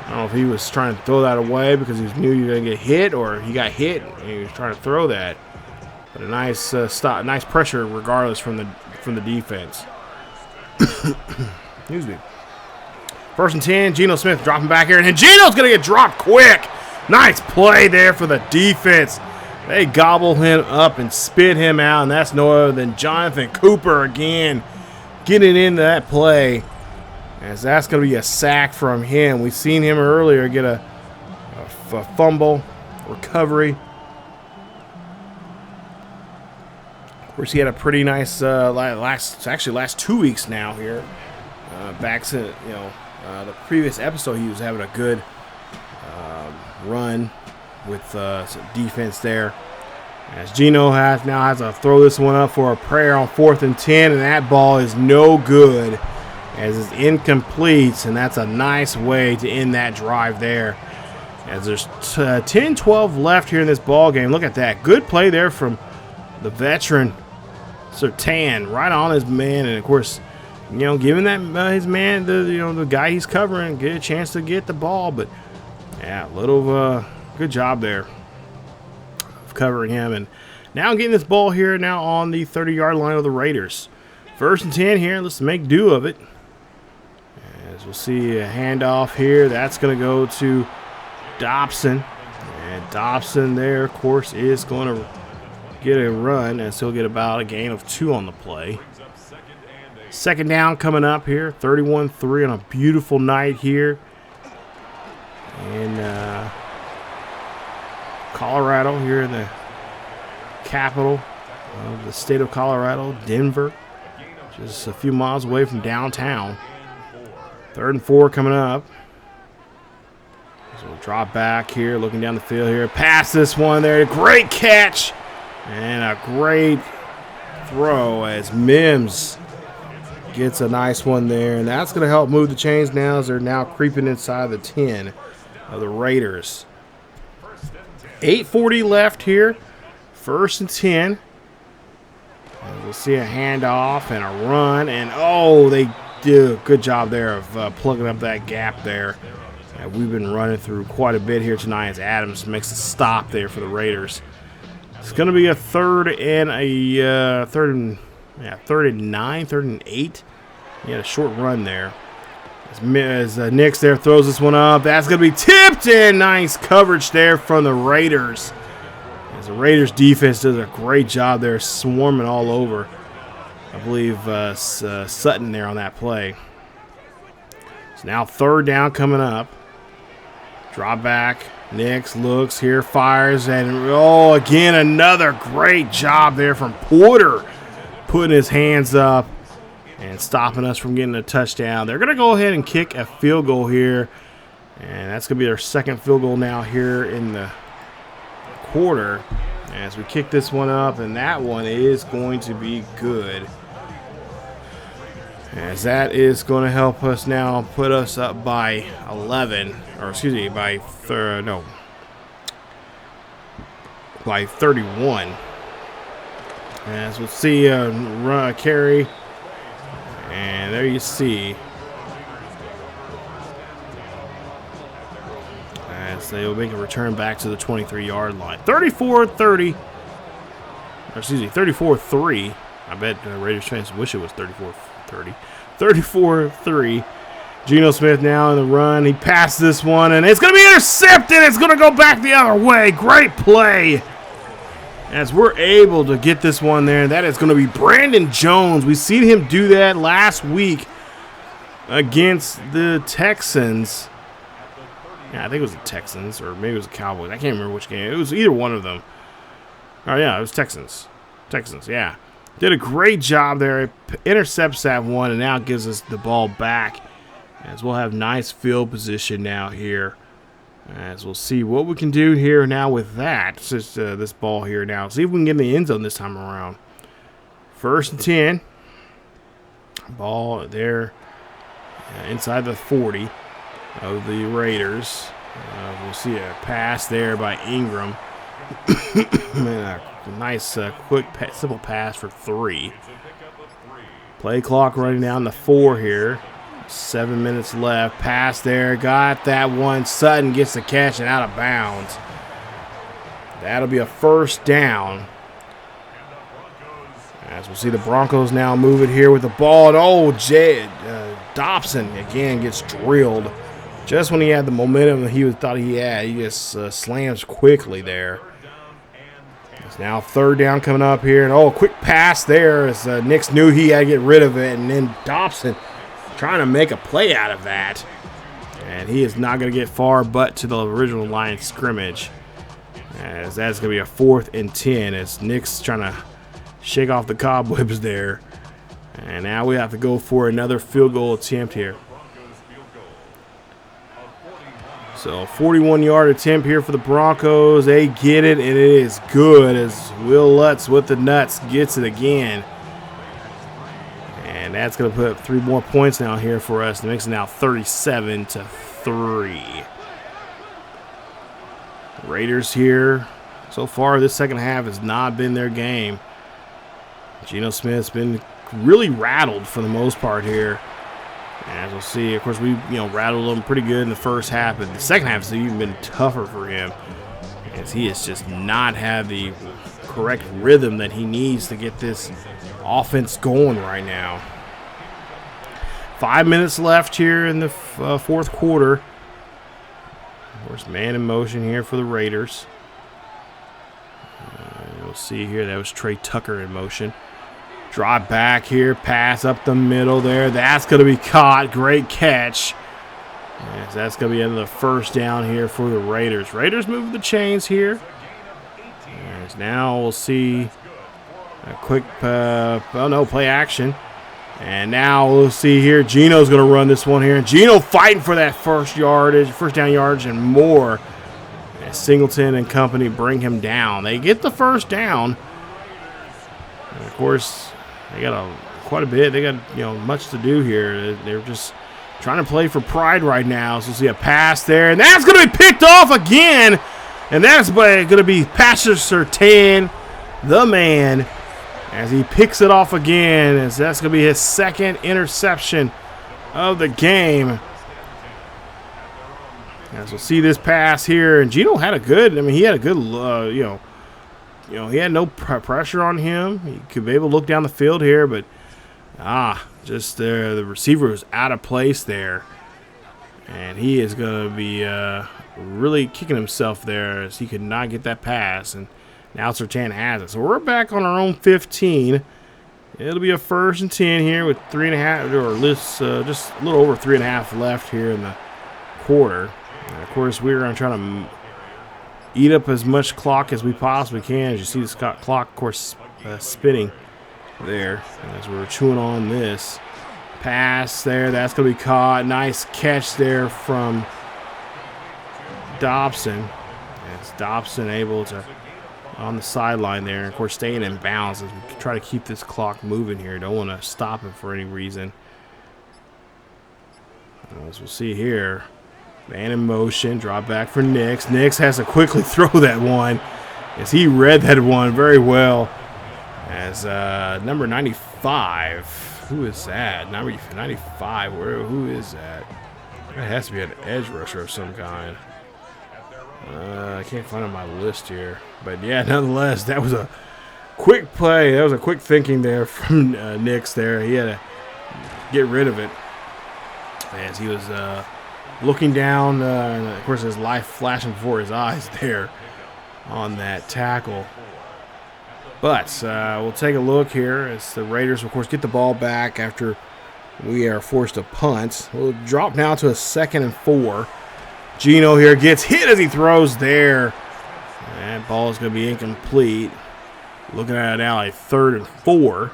I don't know if he was trying to throw that away because he knew he was going to get hit, or he got hit and he was trying to throw that. But a nice stop, nice pressure regardless from the defense. Excuse me. 1st and 10, Geno Smith dropping back here, and Geno's going to get dropped quick. Nice play there for the defense. They gobble him up and spit him out, and that's no other than Jonathan Cooper again getting into that play, as that's going to be a sack from him. We've seen him earlier get a fumble recovery. Of course, he had a pretty nice last 2 weeks now here. Back to the previous episode, he was having a good run with some defense there. As Geno now has to throw this one up for a prayer on 4th and 10, and that ball is no good as it's incomplete, and that's a nice way to end that drive there. As there's 10-12 left here in this ball game. Look at that. Good play there from the veteran Surtain, right on his man, and of course, giving that his man the guy he's covering get a chance to get the ball. But yeah, good job there of covering him. And now getting this ball here now on the 30-yard line of the Raiders. 1st and 10 here. Let's make do of it. As we'll see a handoff here. That's going to go to Dobson. And Dobson there, of course, is going to get a run, and so he'll get about a gain of 2 on the play. 2nd down coming up here. 31-3 on a beautiful night here in Colorado, here in the capital of the state of Colorado, Denver, just a few miles away from downtown. 3rd and 4 coming up. So we'll drop back here, looking down the field here. Pass this one there. Great catch and a great throw as Mims gets a nice one there, and that's going to help move the chains now as they're now creeping inside the 10 of the Raiders. 8:40 left here. 1st and 10. And we'll see a handoff and a run, and they do a good job there of plugging up that gap there. We've been running through quite a bit here tonight as Adams makes a stop there for the Raiders. It's going to be a 3rd and 9, 3rd and 8. He had a short run there. As Nix there throws this one up, that's going to be tipped in. Nice coverage there from the Raiders. As the Raiders defense does a great job there, swarming all over. I believe Sutton there on that play. So now 3rd down coming up. Drop back. Nix looks here, fires, and again another great job there from Porter, putting his hands up and stopping us from getting a touchdown. They're going to go ahead and kick a field goal here, and that's going to be their 2nd field goal now here in the quarter as we kick this one up, and that one is going to be good, as that is going to help us now put us up by 11, or excuse me, by 31. As we'll see a carry, and there you see, as they'll make a return back to the 23-yard line. 34-30, or excuse me, 34-3. I bet Raiders fans wish it was 34-30. 34-3. Geno Smith now in the run. He passed this one, and it's going to be intercepted. It's going to go back the other way. Great play. As we're able to get this one there, that is going to be Brandon Jones. We've seen him do that last week against the Texans. Yeah, I think it was the Texans, or maybe it was the Cowboys. I can't remember which game. It was either one of them. Oh, yeah, it was Texans. Texans, yeah. Did a great job there. Intercepts that one, and now gives us the ball back. As we'll have nice field position now here. As we'll see what we can do here now with that. It's just this ball here now. See if we can get in the end zone this time around. 1st and 10. Ball there inside the 40 of the Raiders. We'll see a pass there by Ingram. And a nice, quick, simple pass for 3. Play clock running down the 4 here. 7 minutes left. Pass there. Got that one. Sutton gets the catch and out of bounds. That'll be a first down. As we'll see the Broncos now move it here with the ball. And Dobson again gets drilled. Just when he had the momentum that he thought he had, he just slams quickly there. It's now third down coming up here. And a quick pass there as Nix knew he had to get rid of it. And then Dobson trying to make a play out of that. And he is not going to get far but to the original line of scrimmage. As that's going to be a 4th and 10 as Nix trying to shake off the cobwebs there. And now we have to go for another field goal attempt here. So 41-yard attempt here for the Broncos. They get it, and it is good as Will Lutz with the nuts gets it again. And that's going to put up 3 more points now here for us. It makes it now 37-3. Raiders here. So far, this second half has not been their game. Geno Smith's been really rattled for the most part here. As we'll see, of course, we rattled him pretty good in the first half, but the second half has even been tougher for him as he has just not had the correct rhythm that he needs to get this offense going right now. 5 minutes left here in the fourth quarter. Of course, man in motion here for the Raiders. We'll see here, that was Trey Tucker in motion. Drop back here, pass up the middle there. That's going to be caught. Great catch. Yes, that's going to be another first down here for the Raiders. Raiders moving the chains here. As now we'll see a quick, play action. And now we'll see here, Geno's going to run this one here. And Geno fighting for that first down yardage and more. As Singleton and company bring him down. They get the first down. And of course, they got quite a bit. They got much to do here. They're just trying to play for pride right now. So we'll see a pass there, and that's going to be picked off again. And that's going to be Patrick Surtain, the man, as he picks it off again. As that's going to be his second interception of the game. As we'll see this pass here, and Geno had a good. He had a good. He had no pressure on him. He could be able to look down the field here, but just the receiver was out of place there. And he is going to be really kicking himself there as he could not get that pass. And now Surtain has it. So we're back on our own 15. It'll be a 1st and 10 here with 3.5, or just a little over 3.5 left here in the quarter. And of course, we're going to try to eat up as much clock as we possibly can. As you see the clock, of course, spinning there as we're chewing on this. Pass there, that's going to be caught. Nice catch there from Dobson. As Dobson able to on the sideline there. And of course, staying in bounds as we try to keep this clock moving here. Don't want to stop it for any reason. As we'll see here. Man in motion, drop back for Nix. Nix has to quickly throw that one as he read that one very well. As number 95, who is that? Number 95, who is that? That has to be an edge rusher of some kind. I can't find it on my list here. But yeah, nonetheless, that was a quick play. That was a quick thinking there from Nix there. He had to get rid of it as he was looking down, and of course his life flashing before his eyes there on that tackle. But we'll take a look here as the Raiders, of course, get the ball back after we are forced to punt. We'll drop now to a 2nd and 4. Geno here gets hit as he throws there. That ball is going to be incomplete. Looking at it now, a 3rd and 4.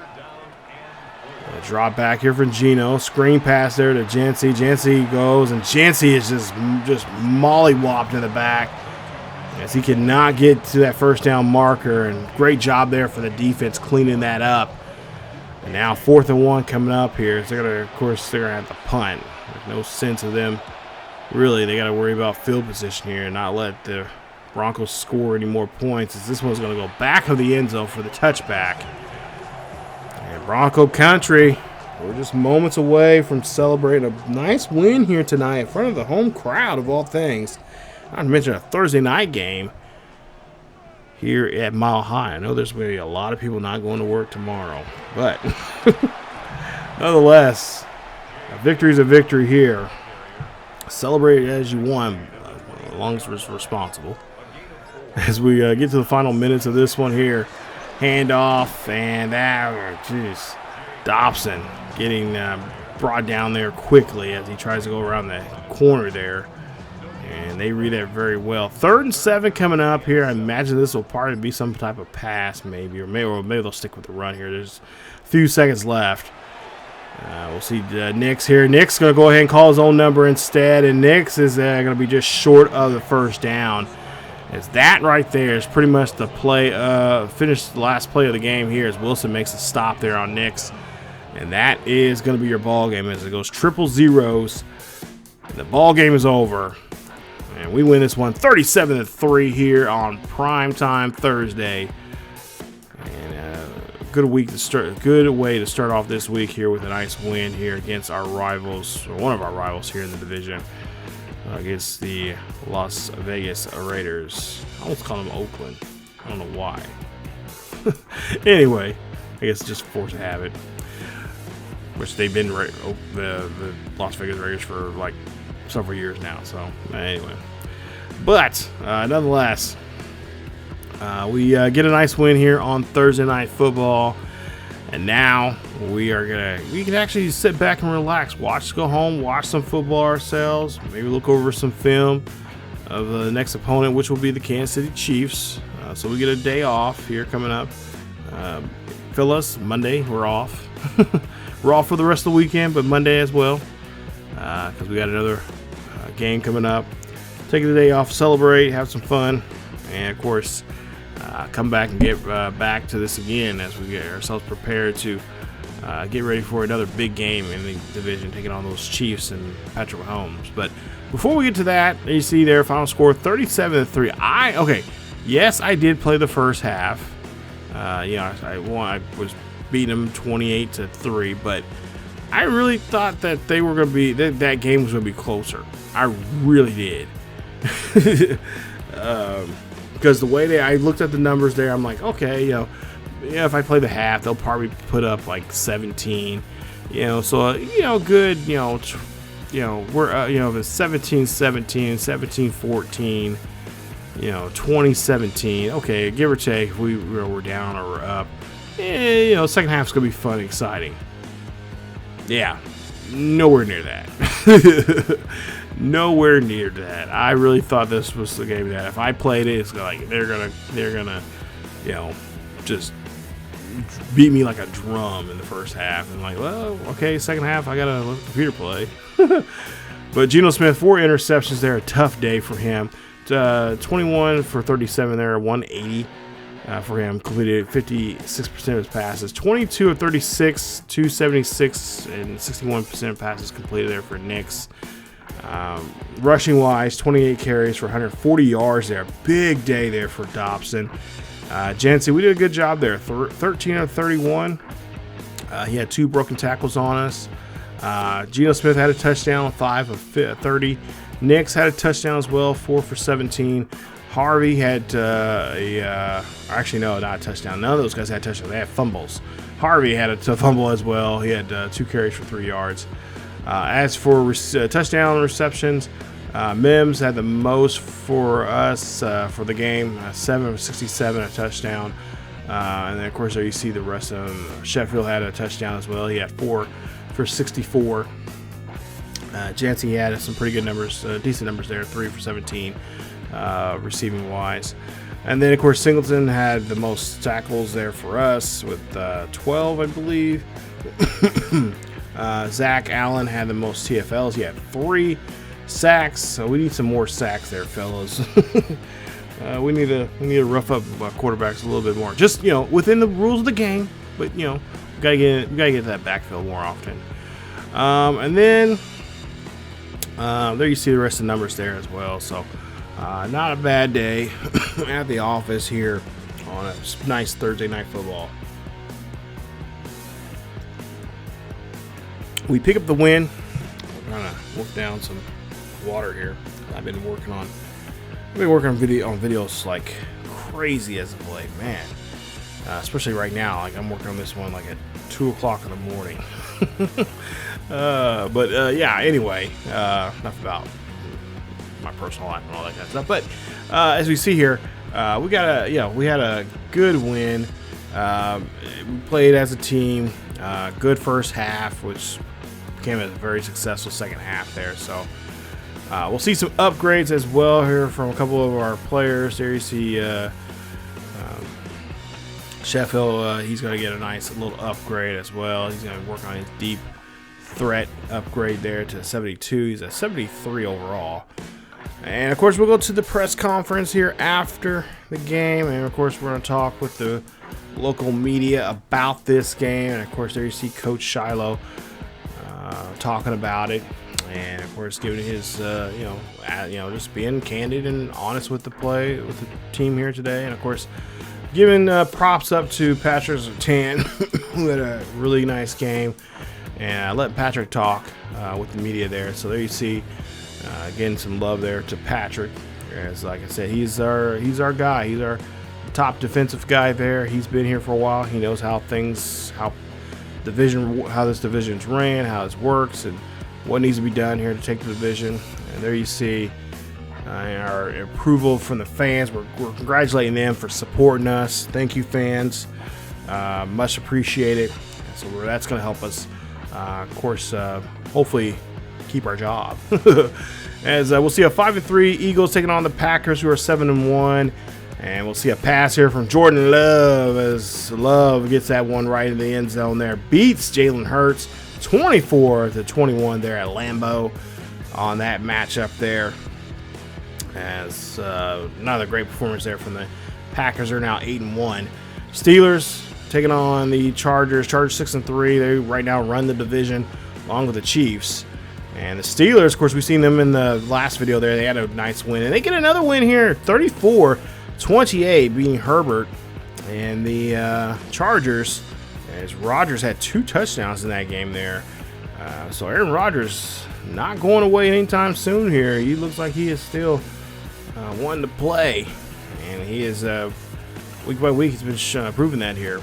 A drop back here from Geno. Screen pass there to Jency. Jency goes, and Jency is just mollywopped in the back as he cannot get to that first down marker. And great job there for the defense cleaning that up. And now 4th and 1 coming up here. So they're going to have to punt. There's no sense of them. Really, they got to worry about field position here and not let the Broncos score any more points, as this one's going to go back of the end zone for the touchback. And Bronco country, we're just moments away from celebrating a nice win here tonight in front of the home crowd of all things. Not to mention a Thursday night game here at Mile High. I know there's going to be a lot of people not going to work tomorrow, but nonetheless, a victory is a victory here. Celebrate it as you won, as long as it's responsible. As we get to the final minutes of this one here, handoff, and jeez, Dobson getting brought down there quickly as he tries to go around the corner there. And they read that very well. 3rd and 7 coming up here. I imagine this will probably be some type of pass, maybe they'll stick with the run here. There's a few seconds left. We'll see Nix here. Nix going to go ahead and call his own number instead, and Nix is going to be just short of the first down. As that right there is pretty much the play, finish the last play of the game here as Wilson makes a stop there on Nix. And that is going to be your ball game as it goes triple zeros. The ball game is over. And we win this one 37-3 here on primetime Thursday. And good way to start off this week here with a nice win here against our rivals, or one of our rivals here in the division, against the Las Vegas Raiders. I almost call them Oakland. I don't know why. Anyway, I guess it's just force of habit, which they've been the Las Vegas Raiders for like several years now. So anyway, but nonetheless, we get a nice win here on Thursday Night Football, and now we can actually sit back and relax, go home, watch some football ourselves, maybe look over some film of the next opponent, which will be the Kansas City Chiefs. So we get a day off here coming up. Phyllis, Monday we're off. We're off for the rest of the weekend, but Monday as well, because we got another game coming up. Take the day off, celebrate, have some fun, and of course, come back and get back to this again as we get ourselves prepared to get ready for another big game in the division, taking on those Chiefs and Patrick Mahomes. But before we get to that, you see there, final score 37-3. Yes, I did play the first half. I was beating them 28-3, but I really thought that they were going to be that game was going to be closer. I really did. Because the way I looked at the numbers there, I'm like, okay, if I play the half, they'll probably put up like 17, so good, we're if it's 17-17, 17-14, 20-17, okay, give or take, if we're down or we're up, second half's gonna be fun and exciting. Yeah, nowhere near that. Nowhere near that. I really thought this was the game that if I played it, it's like they're gonna, just beat me like a drum in the first half. And like, well, okay, second half I gotta let the computer play. But Geno Smith, 4 interceptions there, a tough day for him. 21 for 37 there, 180 for him. Completed 56% of his passes. 22 of 36, 276, and 61% of passes completed there for Nix. Rushing wise, 28 carries for 140 yards there. Big day there for Dobson. Jancy, we did a good job there. 13 of 31. He had 2 broken tackles on us. Geno Smith had a touchdown, 5 of 30. Nix had a touchdown as well, 4 for 17. Harvey had actually no, not a touchdown. None of those guys had touchdowns. They had fumbles. Harvey had a fumble as well. He had 2 carries for 3 yards. As for touchdown receptions, Mims had the most for us for the game, 7 of 67, a touchdown. And then, of course, there you see the rest of them. Sheffield had a touchdown as well. He had 4 for 64. Jancy had some pretty good numbers, decent numbers there, 3 for 17, receiving wise. And then, of course, Singleton had the most tackles there for us with 12, I believe. Zach Allen had the most TFLs. He had 3 sacks, so we need some more sacks there, fellas. We need to rough up quarterbacks a little bit more. Just within the rules of the game, but we gotta get that backfield more often. And then there you see the rest of the numbers there as well. So not a bad day at the office here on a nice Thursday night football. we pick up the win. We're gonna work down some water here. I've been working on videos like crazy as of late, man. Especially right now, like I'm working on this one like at 2 o'clock in the morning. Yeah. Anyway, enough about my personal life and all that kind of stuff. But as we see here, we had a good win. We played as a team. Good first half, which became a very successful second half there. So we'll see some upgrades as well here from a couple of our players. There you see Sheffield. He's going to get a nice little upgrade as well. He's going to work on his deep threat upgrade there to 72. He's a 73 overall. And of course, we'll go to the press conference here after the game, and of course, we're going to talk with the local media about this game. And of course, there you see Coach Shiloh talking about it, and of course, giving his just being candid and honest with the team here today, and of course, giving props up to Patrick Surtain, who had a really nice game, and I let Patrick talk with the media there. So there you see. Again, some love there to Patrick. As like I said, he's our guy. He's our top defensive guy there. He's been here for a while. He knows how this division's ran, how it works, and what needs to be done here to take the division. And there you see our approval from the fans. We're congratulating them for supporting us. Thank you, fans. Much appreciated. So that's going to help us, of course, hopefully keep our job. As we'll see a 5-3 Eagles taking on the Packers, who are 7-1, and we'll see a pass here from Jordan Love as Love gets that one right in the end zone there, beats Jalen Hurts 24-21 there at Lambeau on that matchup there. As another great performance there from the Packers. Are now 8-1. Steelers taking on the Chargers. Chargers 6-3. They right now run the division along with the Chiefs. And the Steelers, of course, we've seen them in the last video there. They had a nice win. And they get another win here, 34-28, beating Herbert. And the Chargers, as Rodgers had 2 touchdowns in that game there. So Aaron Rodgers not going away anytime soon here. He looks like he is still wanting to play. And he is, week by week, he's been proving that here.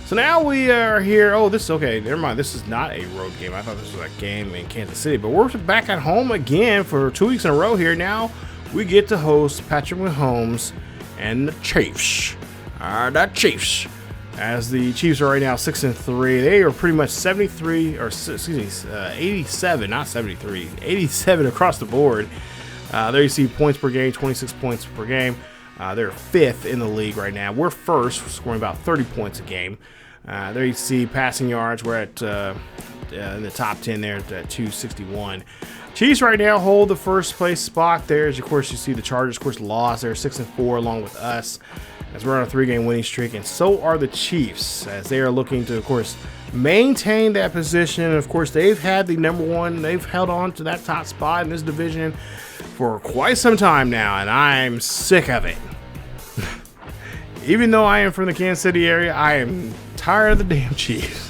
So now we are here. Oh, this is okay. Never mind. This is not a road game. I thought this was a game in Kansas City. But we're back at home again for 2 weeks in a row here. Now we get to host Patrick Mahomes and the Chiefs. As the Chiefs are right now 6-3. They are pretty much 87, not 73. 87 across the board. There you see points per game, 26 points per game. They're 5th in the league right now. We're first, scoring about 30 points a game. There you see passing yards. We're at in the top 10 there at 261. Chiefs right now hold the first place spot there. As of course you see the Chargers, of course, lost. They're 6-4 along with us, as we're on a 3-game winning streak, and so are the Chiefs, as they are looking to, of course, maintain that position. And of course, they've had the number one. They've held on to that top spot in this division for quite some time now, and I'm sick of it. Even though I am from the Kansas City area, I am tired of the damn Chiefs.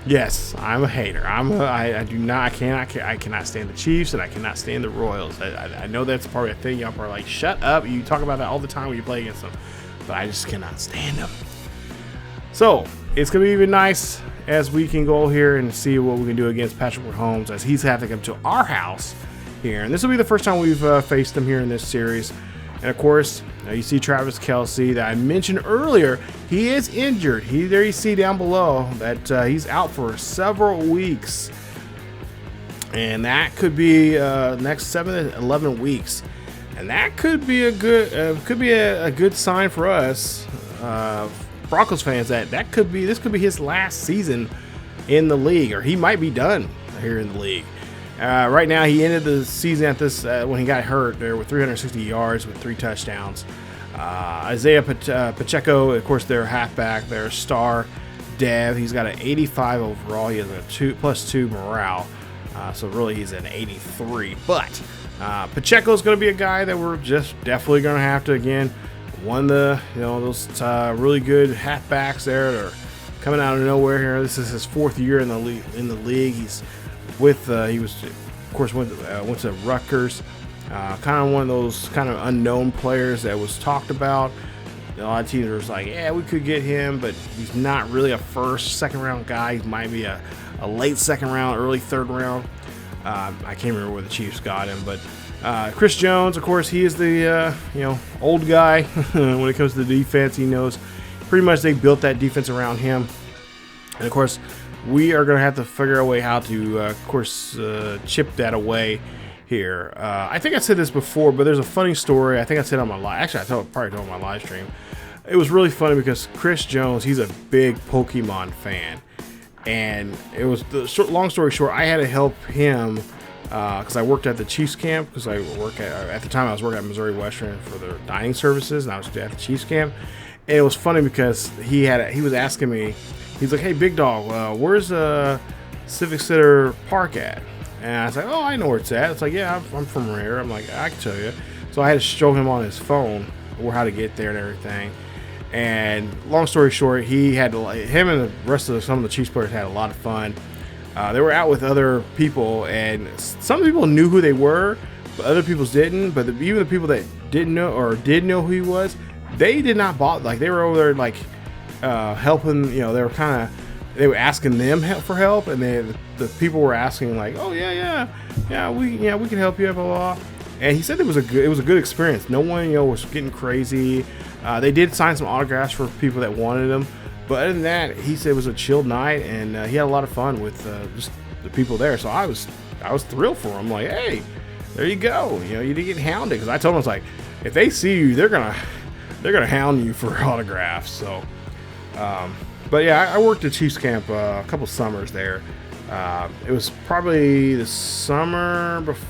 Yes, I'm a hater. I cannot stand the Chiefs, and I cannot stand the Royals. I know that's probably a thing. Y'all probably like, shut up. You talk about that all the time when you play against them, but I just cannot stand them. So it's gonna be even nice as we can go here and see what we can do against Patrick Mahomes, as he's having to come to our house here, and this will be the first time we've faced him here in this series. And of course, you see Travis Kelce that I mentioned earlier. He is injured. There you see down below that he's out for several weeks, and that could be next 7 to 11 weeks, and that could be a good sign for us Broncos fans that this could be his last season in the league, or he might be done here in the league. Right now, he ended the season at this when he got hurt there with 360 yards with 3 touchdowns. Isaiah Pacheco, of course, their halfback, their star dev. He's got an 85 overall. He has a +2 morale. So really, he's an 83. But Pacheco is going to be a guy that we're just definitely going to have to, again, one of the those really good halfbacks there that are coming out of nowhere here. This is his 4th year in the league. He's with he was, of course, went to Rutgers. Kind of one of those kind of unknown players that was talked about. A lot of teams were like, yeah, we could get him, but he's not really a first, second round guy. He might be a late second round, early third round. I can't remember where the Chiefs got him, but Chris Jones, of course, he is the old guy when it comes to the defense. He knows pretty much they built that defense around him, and of course, we are going to have to figure a way how to, of course, chip that away here. I think I said this before, but there's a funny story. I think I said on my live. Actually, I probably told on my live stream. It was really funny because Chris Jones, he's a big Pokemon fan, and it was long story short. I had to help him because I worked at the Chiefs camp because I work at the time I was working at Missouri Western for their dining services, and I was at the Chiefs camp. And it was funny because he was asking me. He's like, "Hey, big dog, where's Civic Center Park at?" And I was like, "Oh, I know where it's at." It's like, "Yeah, I'm from here." I'm like, "I can tell you." So I had to show him on his phone how to get there and everything. And long story short, him and the rest of some of the Chiefs players had a lot of fun. They were out with other people, and some people knew who they were, but other people didn't. But even the people that didn't know or did know who he was, they did not bother. Like, they were over there like helping. They were asking them for help, and the people were asking like, "Oh yeah, we can help you," blah blah. And he said it was a good experience. No one was getting crazy. They did sign some autographs for people that wanted them, but other than that, he said it was a chill night, and he had a lot of fun with just the people there. So I was thrilled for him. Like, hey, there you go. You didn't get hounded, because I told him, I was like, if they see you, they're gonna hound you for autographs. So, but yeah, I worked at Chiefs camp a couple summers there. It was probably the summer before.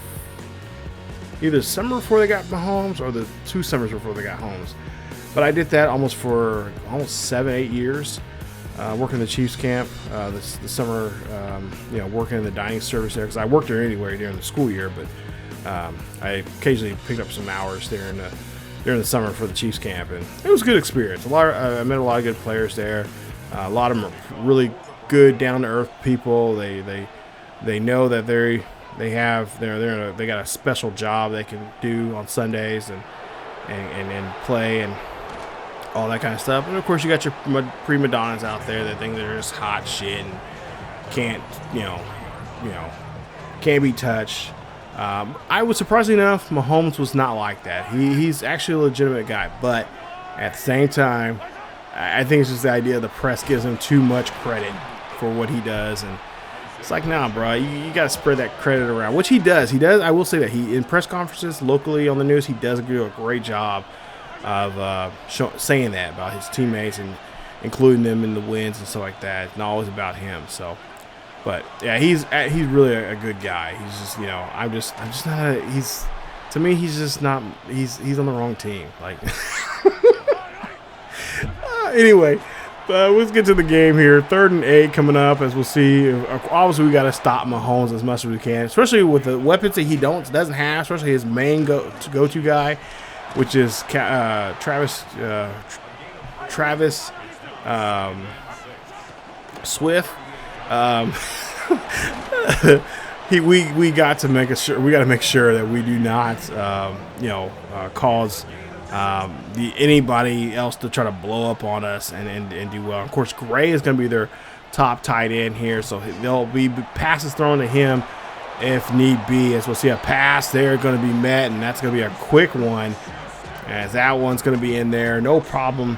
Either summer before they got Mahomes or the 2 summers before they got Mahomes. But I did that almost 7-8 years, working the Chiefs camp. The summer, working in the dining service there, because I worked there anyway during the school year. But I occasionally picked up some hours there during the summer for the Chiefs camp, and it was a good experience. I met a lot of good players there. A lot of them are really good, down to earth people. They know that they got a special job they can do on Sundays and play and all that kind of stuff. And of course, you got your prima donnas out there that think they're just hot shit and can't be touched. I was surprisingly enough, Mahomes was not like that. He's actually a legitimate guy, but at the same time, I think it's just the idea the press gives him too much credit for what he does, and it's like, nah, bro, you got to spread that credit around, which he does. I will say that in press conferences locally on the news, he does do a great job of saying that about his teammates and including them in the wins and stuff like that. It's not always about him. So, but yeah, he's really a good guy. He's just, I'm just not. To me, he's just not. He's on the wrong team. Like, anyway. Let's get to the game here. 3rd and 8 coming up, as we'll see. Obviously, we got to stop Mahomes as much as we can, especially with the weapons that he doesn't have, especially his main go-to guy, which is Travis Swift. We got to make sure that we do not cause anybody else to try to blow up on us and do well. Of course, Gray is going to be their top tight end here, so there'll be passes thrown to him if need be. As we'll see, a pass there going to be met, and that's going to be a quick one, as that one's going to be in there. No problem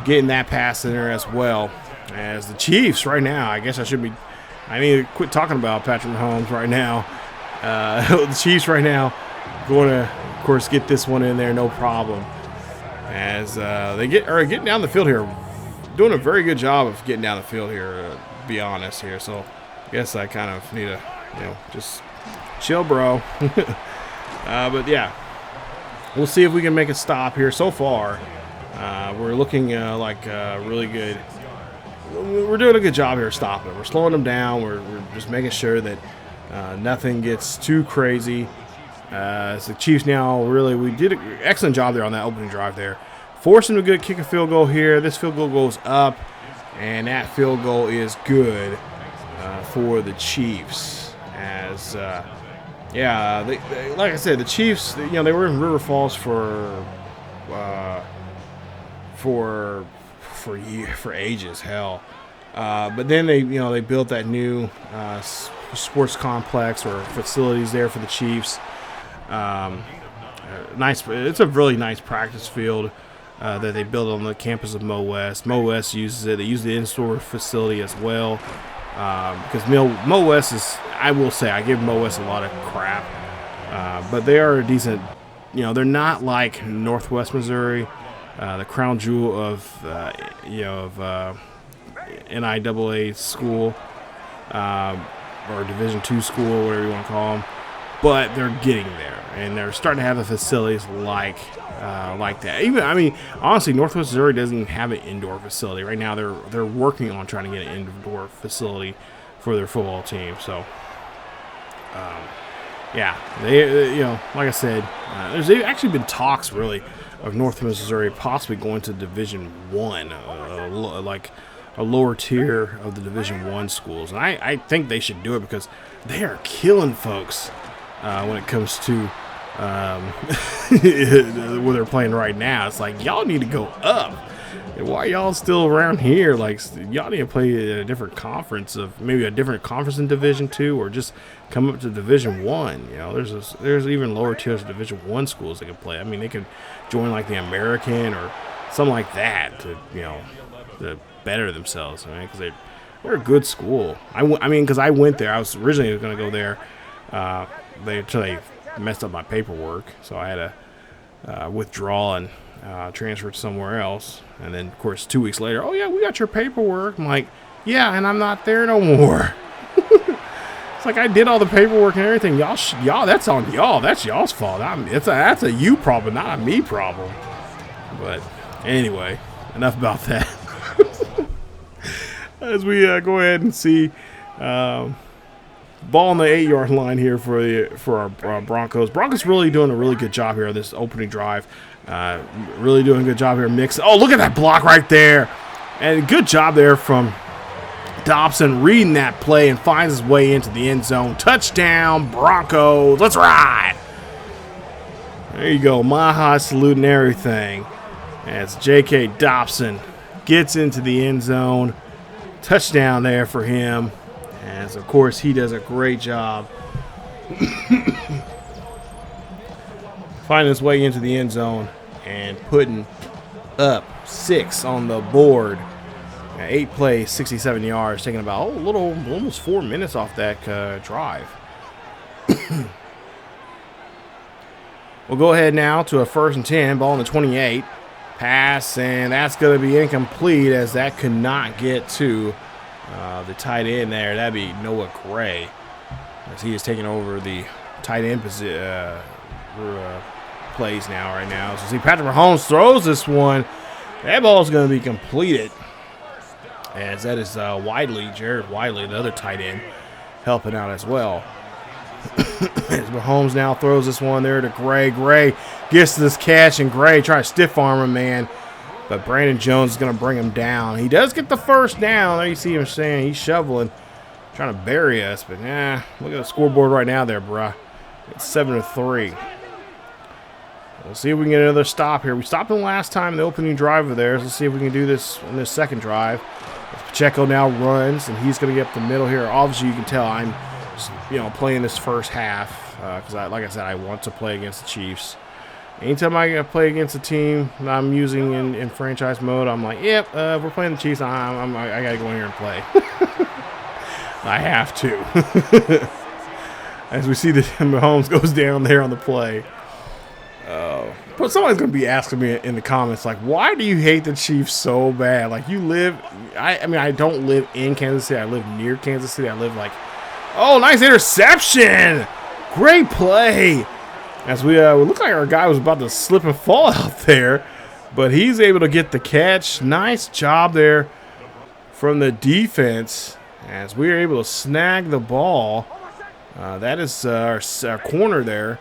getting that pass in there as well. As the Chiefs right now, I need to quit talking about Patrick Mahomes right now. The Chiefs right now going to, of course, get this one in there, no problem. As they getting down the field here, doing a very good job of getting down the field here, to be honest here. So I guess I kind of need to, just chill, bro. But yeah, we'll see if we can make a stop here. So far, we're looking like really good. We're doing a good job here stopping it. We're slowing them down. We're just making sure that nothing gets too crazy. So the Chiefs now we did an excellent job there on that opening drive there. Forcing a good kick a field goal here. This field goal goes up, and that field goal is good for the Chiefs. As like I said, the Chiefs, they were in River Falls for ages, hell. But then they built that new sports complex or facilities there for the Chiefs. It's a really nice practice field that they built on the campus of Mo West. Mo West uses it. They use the in-store facility as well because Mo West is, I will say, I give Mo West a lot of crap, but they are a decent. They're not like Northwest Missouri, the crown jewel of NIAA school or Division II school, whatever you want to call them. But they're getting there, and they're starting to have the facilities like that. Honestly, Northwest Missouri doesn't even have an indoor facility right now. They're working on trying to get an indoor facility for their football team. So, they like I said, there's actually been talks really of Northwest Missouri possibly going to Division I, like a lower tier of the Division I schools, and I think they should do it because they are killing folks. When it comes to where they're playing right now, it's like y'all need to go up. Why are y'all still around here? Like y'all need to play in a different conference, maybe a different conference in Division II, or just come up to Division I. There's even lower tiers of Division I schools they can play. They could join like the American or something like that to better themselves. Because they're a good school. Because I went there. I was originally going to go there. Until they messed up my paperwork, so I had to withdraw and transfer to somewhere else. And then, of course, 2 weeks later, oh yeah, we got your paperwork. I'm like, yeah, and I'm not there no more. It's like I did all the paperwork and everything. Y'all, that's on y'all. That's y'all's fault. That's a you problem, not a me problem. But anyway, enough about that. As we go ahead and see. Ball on the 8-yard line here for our Broncos. Broncos really doing a really good job here on this opening drive. Really doing a good job here. Oh, look at that block right there. And good job there from Dobson reading that play and finds his way into the end zone. Touchdown, Broncos. Let's ride. There you go. Maha salute and everything. As J.K. Dobson gets into the end zone. Touchdown there for him. As, of course, he does a great job finding his way into the end zone and putting up 6 on the board. 8 plays, 67 yards, taking about almost 4 minutes off that drive. We'll go ahead now to a 1st and 10, ball on the 28. Pass, and that's going to be incomplete as that could not get to the tight end there. That'd be Noah Gray, as he is taking over the tight end plays right now. So see, Patrick Mahomes throws this one. That ball's going to be completed. As that is Jared Wiley, the other tight end, helping out as well. As Mahomes now throws this one there to Gray. Gray gets to this catch, and Gray tries to stiff arm him, man. But Brandon Jones is going to bring him down. He does get the first down. There you see him saying he's shoveling, trying to bury us. But, look at the scoreboard right now there, bruh. It's 7-3. We'll see if we can get another stop here. We stopped him last time in the opening drive of theirs. Let's see if we can do this in this second drive. Pacheco now runs, and he's going to get up the middle here. Obviously, you can tell I'm playing this first half because, like I said, I want to play against the Chiefs. Anytime I play against a team that I'm using in franchise mode, I'm like, yep, we're playing the Chiefs. I got to go in here and play. I have to. As we see that Mahomes goes down there on the play. But somebody's going to be asking me in the comments, like, why do you hate the Chiefs so bad? Like, you live – I don't live in Kansas City. I live near Kansas City. I live like – oh, nice interception. Great play. As we look like our guy was about to slip and fall out there, but he's able to get the catch. Nice job there from the defense as we are able to snag the ball. That is our corner there.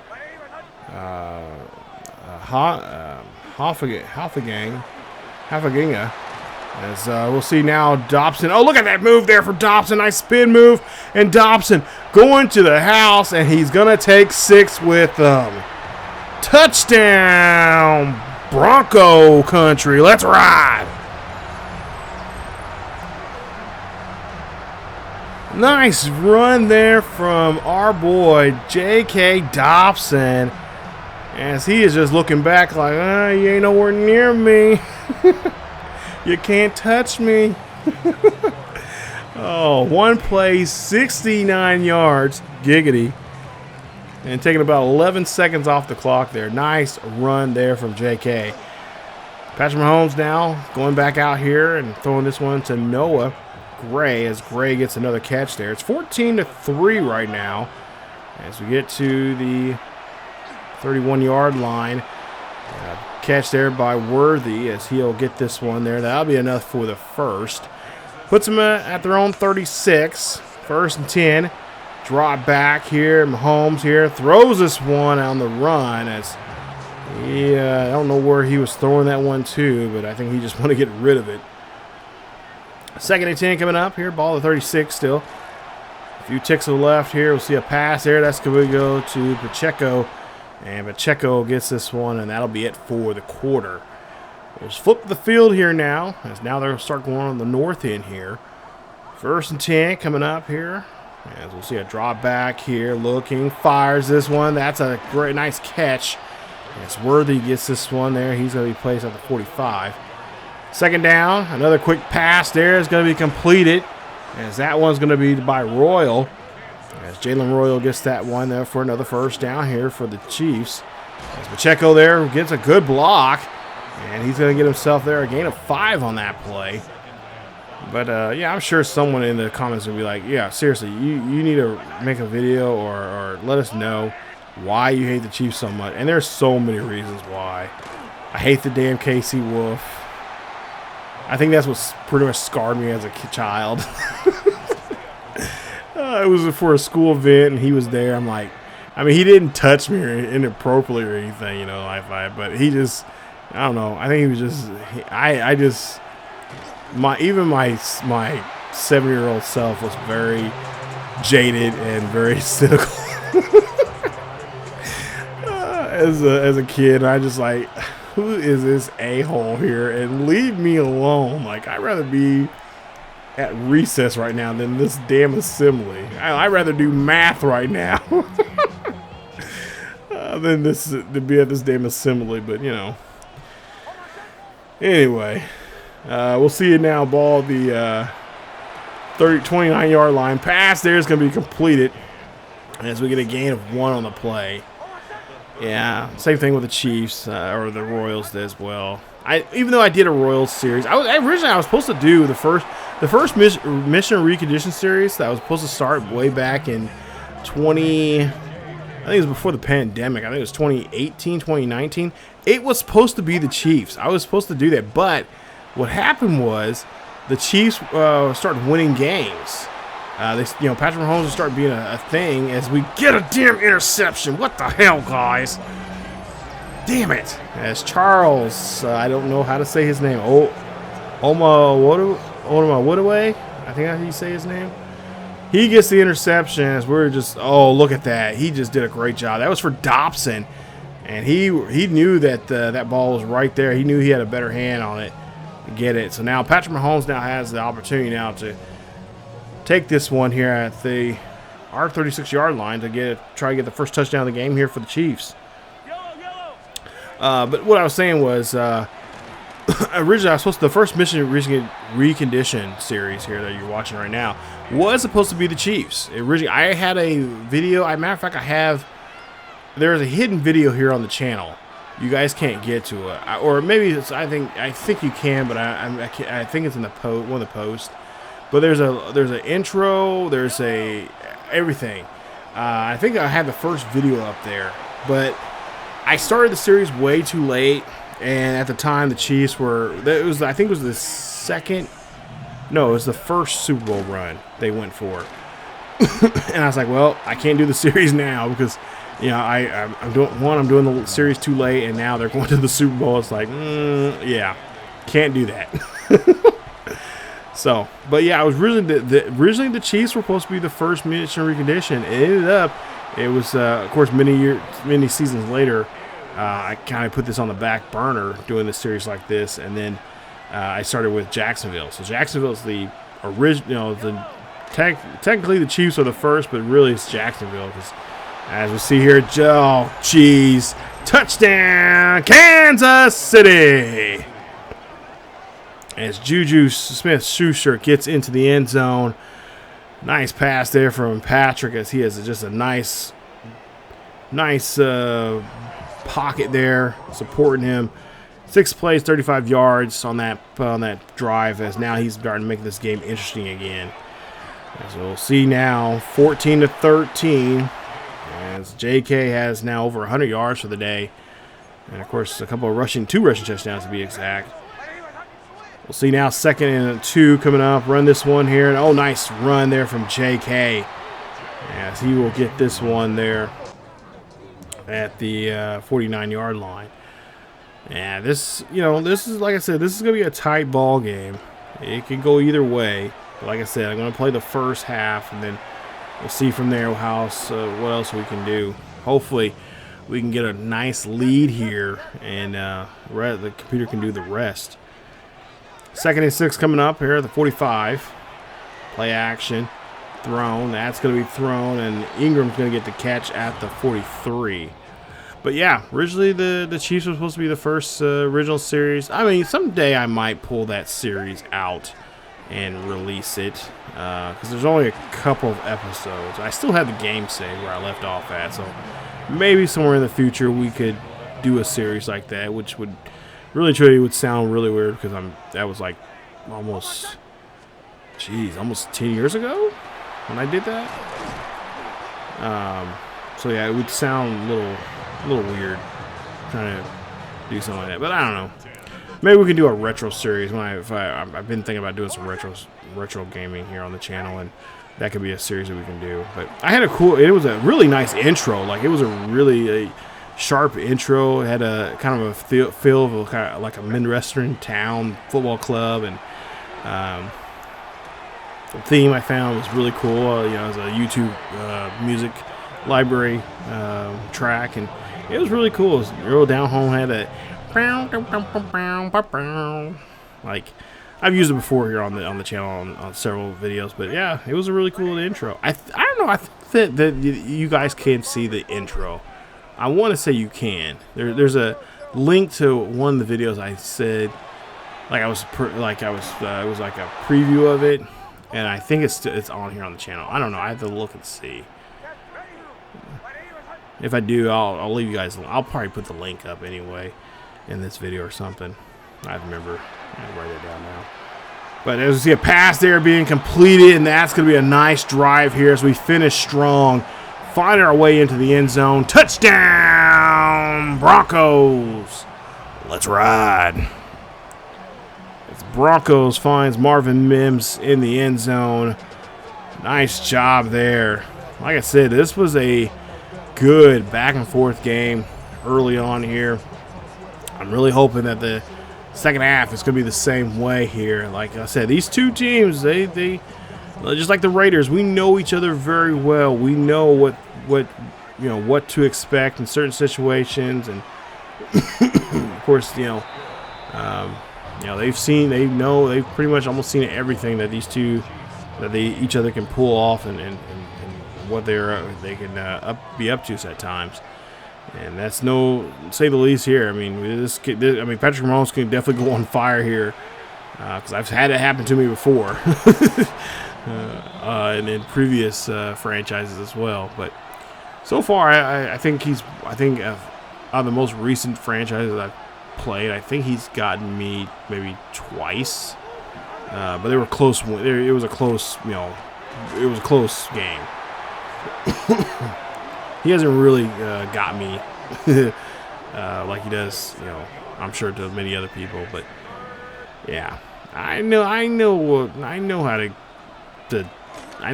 Haffaginga. As we'll see now, Dobson. Oh, look at that move there from Dobson. Nice spin move. And Dobson going to the house, and he's going to take 6 with them. Touchdown, Bronco country. Let's ride. Nice run there from our boy, J.K. Dobson. As he is just looking back like, you ain't nowhere near me. You can't touch me. Oh, one play, 69 yards. Giggity. And taking about 11 seconds off the clock there. Nice run there from J.K. Patrick Mahomes now going back out here and throwing this one to Noah Gray as Gray gets another catch there. It's 14-3 right now as we get to the 31-yard line. Catch there by Worthy as he'll get this one there. That'll be enough for the first. Puts them at their own 36. 1st and 10. Drop back here. Mahomes here throws this one on the run as I don't know where he was throwing that one to, but I think he just wanted to get rid of it. 2nd and 10 coming up here. Ball at 36 still. A few ticks to the left here. We'll see a pass there. That's going to go to Pacheco. And Pacheco gets this one, and that'll be it for the quarter. We'll just flip the field here now, as now they're going to start going on the north end here. 1st and 10 coming up here. As we'll see a drop back here, looking, fires this one. That's a great, nice catch. As Worthy gets this one there, he's going to be placed at the 45. 2nd down, another quick pass there is going to be completed. As that one's going to be by Royal. As Jalen Royal gets that one there for another 1st down here for the Chiefs. As Pacheco there gets a good block. And he's going to get himself there a gain of 5 on that play. But, yeah, I'm sure someone in the comments will be like, yeah, seriously, you need to make a video or let us know why you hate the Chiefs so much. And there's so many reasons why. I hate the damn Casey Wolf. I think that's what pretty much scarred me as a child. It was for a school event, and he was there. I'm like, I mean, he didn't touch me or inappropriately or anything, you know, but he just, I don't know. I think he was just, even my 7-year-old self was very jaded and very cynical as a kid. I just like, who is this a-hole here? And leave me alone. Like, I'd rather be at recess right now than this damn assembly. I'd rather do math right now than to be at this damn assembly. But, you know. Anyway, we'll see it now. Ball at the 29-yard line. Pass there is going to be completed as we get a gain of 1 on the play. Yeah, same thing with the Chiefs or the Royals as well. Even though I did a Royals series, originally I was supposed to do the first Mission Recondition series that was supposed to start way back in I think it was before the pandemic. I think it was 2018, 2019. It was supposed to be the Chiefs. I was supposed to do that, but what happened was the Chiefs started winning games. Patrick Mahomes will start being a thing as we get a damn interception. What the hell, guys? Damn it. As Charles, I don't know how to say his name. Omawadaway, I think that's how you say his name. He gets the interception as we're just, oh, look at that. He just did a great job. That was for Dobson. And he knew that that ball was right there. He knew he had a better hand on it to get it. So now Patrick Mahomes now has the opportunity now to take this one here at our 36-yard line to try to get the first touchdown of the game here for the Chiefs. But what I was saying was, originally I was supposed to, the first Mission Recondition series here that you're watching right now was supposed to be the Chiefs. Originally, I had a video. Matter of fact, there's a hidden video here on the channel. You guys can't get to it, or maybe it's. I think you can, but I think it's in one of the posts. But there's an intro. There's everything. I think I had the first video up there, but I started the series way too late, and at the time the Chiefs were. I think it was the second. No, it was the first Super Bowl run they went for, and I was like, well, I can't do the series now because, you know, I'm doing the series too late, and now they're going to the Super Bowl. It's like, yeah, can't do that. So, but yeah, I was really originally the Chiefs were supposed to be the first mission recondition. It ended up, it was of course many seasons later. I kind of put this on the back burner doing this series like this, and then I started with Jacksonville. So Jacksonville is the original, technically the Chiefs are the first, but really it's Jacksonville because as we see here, oh jeez, touchdown Kansas City! As Juju Smith-Schuster gets into the end zone. Nice pass there from Patrick as he has just a nice pocket there supporting him. 6 plays, 35 yards on that drive as now he's starting to make this game interesting again. As we'll see now, 14-13 as JK has now over 100 yards for the day. And of course, a couple of two rushing touchdowns to be exact. We'll see now 2nd and 2 coming up. Run this one here. And, oh, nice run there from JK. As he will get this one there at the 49-yard line. Yeah, this is, like I said, this is going to be a tight ball game. It can go either way. But like I said, I'm going to play the first half, and then we'll see from there what else we can do. Hopefully, we can get a nice lead here, and the computer can do the rest. 2nd and 6 coming up here at the 45. Play action. Thrown. That's going to be thrown, and Ingram's going to get the catch at the 43. But yeah, originally the Chiefs were supposed to be the first original series. I mean, someday I might pull that series out and release it because there's only a couple of episodes. I still have the game saved where I left off at, so maybe somewhere in the future we could do a series like that, which would really truly would sound really weird because that was like almost 10 years ago when I did that. So yeah, it would sound a little weird trying to do something like that, but I don't know. Maybe we can do a retro series. I've been thinking about doing some retro gaming here on the channel, and that could be a series that we can do. But I had it was a really nice intro. Like it was a really sharp intro. It had a kind of a feel of kind of like a Midwestern town football club, and the theme I found was really cool. It was a YouTube music library track, and it was really cool. It was real down home. Had a like I've used it before here on the channel on several videos, but yeah, it was a really cool intro. I don't know. I think that you guys can see the intro. I want to say you can. There's a link to one of the videos I said, it was like a preview of it, and I think it's on here on the channel. I don't know. I have to look and see. If I do, I'll leave you guys. I'll probably put the link up anyway in this video or something. I remember. I'll write it down now. But as we see a pass there being completed, and that's going to be a nice drive here as we finish strong. Find our way into the end zone. Touchdown, Broncos. Let's ride. It's Broncos finds Marvin Mims in the end zone. Nice job there. Like I said, this was a good back and forth game early on here. I'm really hoping that the second half is going to be the same way here. Like I said, these two teams, they just like the Raiders, we know each other very well. We know what to expect in certain situations, and of course, they've pretty much almost seen everything that each other can pull off, and what they can be up to at times. And that's say the least here. I mean, Patrick Mahomes can definitely go on fire here because I've had it happen to me before, and in previous franchises as well. But so far, I think of the most recent franchises I've played, I think he's gotten me maybe twice, but they were close. It was a close game. He hasn't really got me like he does, I'm sure to many other people. But yeah, I know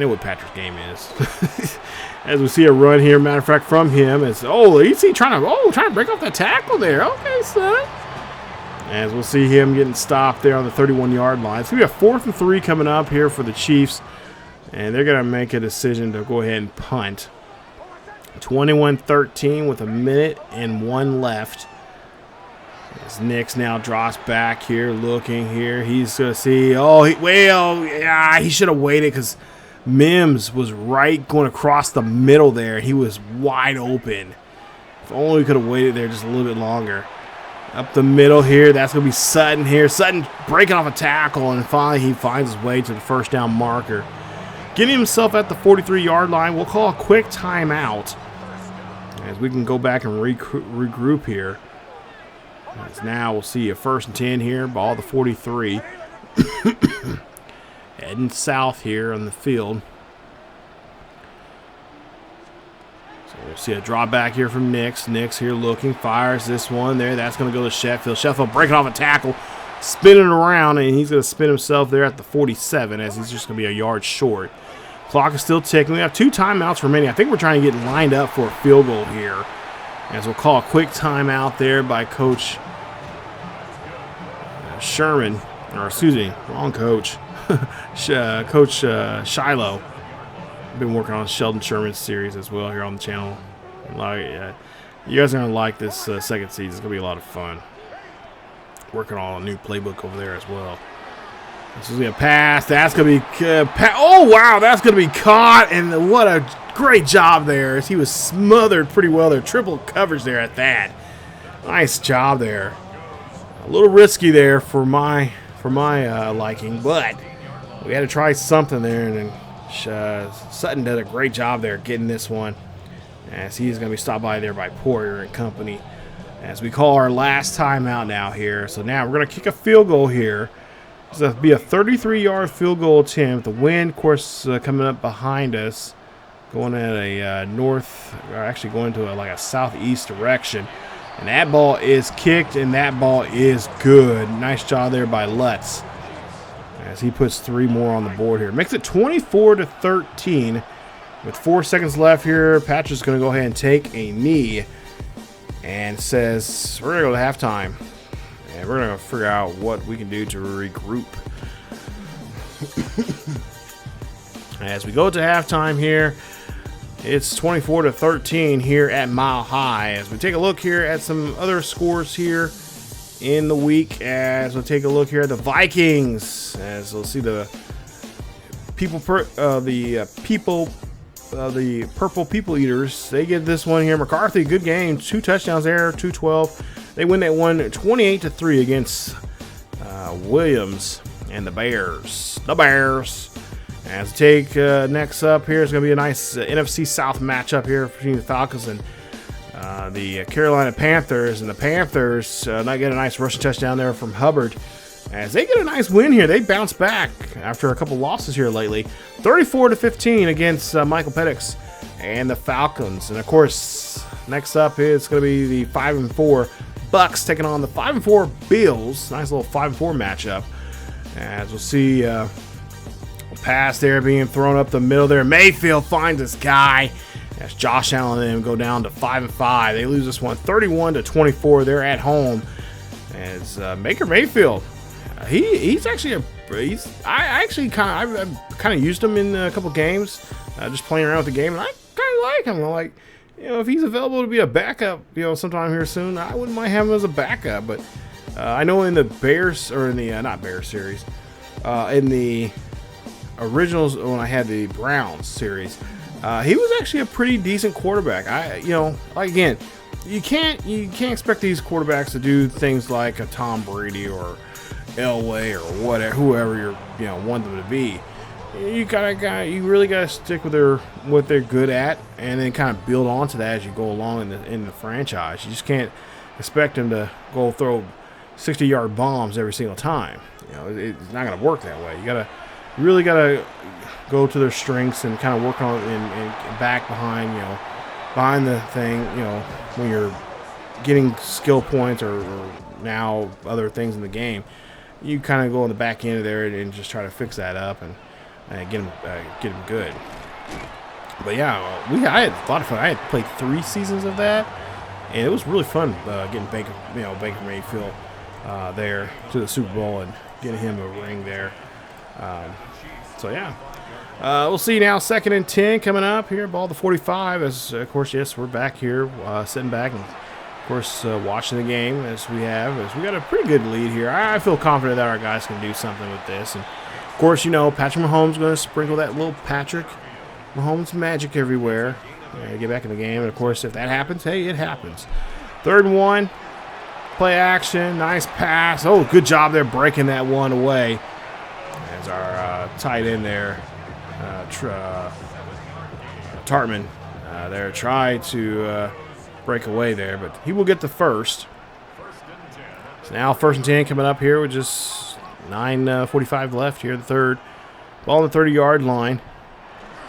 what Patrick's game is. As we see a run here, matter of fact, from him, is you see trying to break off that tackle there. Okay, son. As we'll see him getting stopped there on the 31-yard line. It's going to be a 4th and 3 coming up here for the Chiefs. And they're going to make a decision to go ahead and punt. 21-13 with 1:01 left. As Nix now drops back here, looking here. He's going to see, he should have waited because Mims was right going across the middle there. He was wide open. If only we could have waited there just a little bit longer. Up the middle here, that's going to be Sutton here. Sutton breaking off a tackle, and finally he finds his way to the first down marker. Getting himself at the 43-yard line, we'll call a quick timeout as we can go back and regroup here. As now we'll see a 1st and 10 here, ball the 43. Heading south here on the field. We'll see a drop back here from Nix. Nix here looking, fires this one there. That's going to go to Sheffield. Sheffield breaking off a tackle, spinning around, and he's going to spin himself there at the 47 as he's just going to be a yard short. Clock is still ticking. We have 2 timeouts remaining. I think we're trying to get lined up for a field goal here. As we'll call a quick timeout there by Coach Sherman. Or excuse me, wrong coach. Coach Shiloh. I've been working on Sheldon Sherman's series as well here on the channel. You guys are going to like this second season. It's going to be a lot of fun. Working on a new playbook over there as well. This is going to pass. That's going to be oh, wow. That's going to be caught. And what a great job there. As he was smothered pretty well there. Triple coverage there at that. Nice job there. A little risky there for my liking, but we had to try something there, and then Sutton did a great job there getting this one, as he's going to be stopped by there by Poirier and company. As we call our last timeout now here. So now we're going to kick a field goal here. It's going to be a 33-yard field goal attempt. The wind, of course, coming up behind us, going at a going to a southeast direction. And that ball is kicked, and that ball is good. Nice job there by Lutz, as he puts 3 more on the board here. Makes it 24-13 with 4 seconds left here. Patrick's going to go ahead and take a knee and says we're going to go to halftime, and we're going to figure out what we can do to regroup. As we go to halftime here, it's 24-13 here at Mile High. As we take a look here at some other scores here in the week, as we'll take a look here at the Vikings, as we'll see the Purple People Eaters. They get this one here. McCarthy, good game, 2 touchdowns there, 212. They win that one 28-3 against Williams and the Bears. As we take next up here, it's going to be a nice NFC South matchup here between the Falcons and the Carolina Panthers. And the Panthers not get a nice rushing touchdown there from Hubbard. As they get a nice win here, they bounce back after a couple losses here lately. 34-15 against Michael Penix and the Falcons. And of course, next up is going to be the 5-4 Bucks taking on the 5-4 Bills. Nice little 5-4 matchup. As we'll see a pass there being thrown up the middle there. Mayfield finds this guy. As Josh Allen and them go down to 5-5. They lose this one 31-24. They're at home. As Baker Mayfield, he's actually I'm kind of used him in a couple games, just playing around with the game, and I kind of like him. I'm like, if he's available to be a backup, sometime here soon, I wouldn't mind having him as a backup. But I know in the Bears, or in the not Bears series, in the originals when I had the Browns series, he was actually a pretty decent quarterback. Again, you can't expect these quarterbacks to do things like a Tom Brady or Elway or whatever, whoever you want them to be. You really gotta stick with what they're good at, and then kind of build onto that as you go along in the franchise. You just can't expect them to go throw 60-yard bombs every single time. It's not gonna work that way. You really gotta go to their strengths and kind of work on and back behind the thing. When you're getting skill points or now other things in the game, you kind of go on the back end of there and just try to fix that up and get them good. But yeah, I had a lot of fun. I had played 3 seasons of that, and it was really fun getting Baker Mayfield there to the Super Bowl and getting him a ring there. So, yeah. We'll see now 2nd and 10 coming up here. Ball to 45. As, of course, yes, we're back here sitting back and, of course, watching the game as we got a pretty good lead here. I feel confident that our guys can do something with this. And, of course, you know, Patrick Mahomes is going to sprinkle that little Patrick Mahomes magic everywhere. Get back in the game. And, of course, if that happens, hey, it happens. 3rd and 1. Play action. Nice pass. Oh, good job there breaking that one away. As our tight end there, Tartman, there tried to break away there, but he will get the first. So now 1st and 10 coming up here with just 9:45 left here in the 3rd. Ball on the 30-yard line.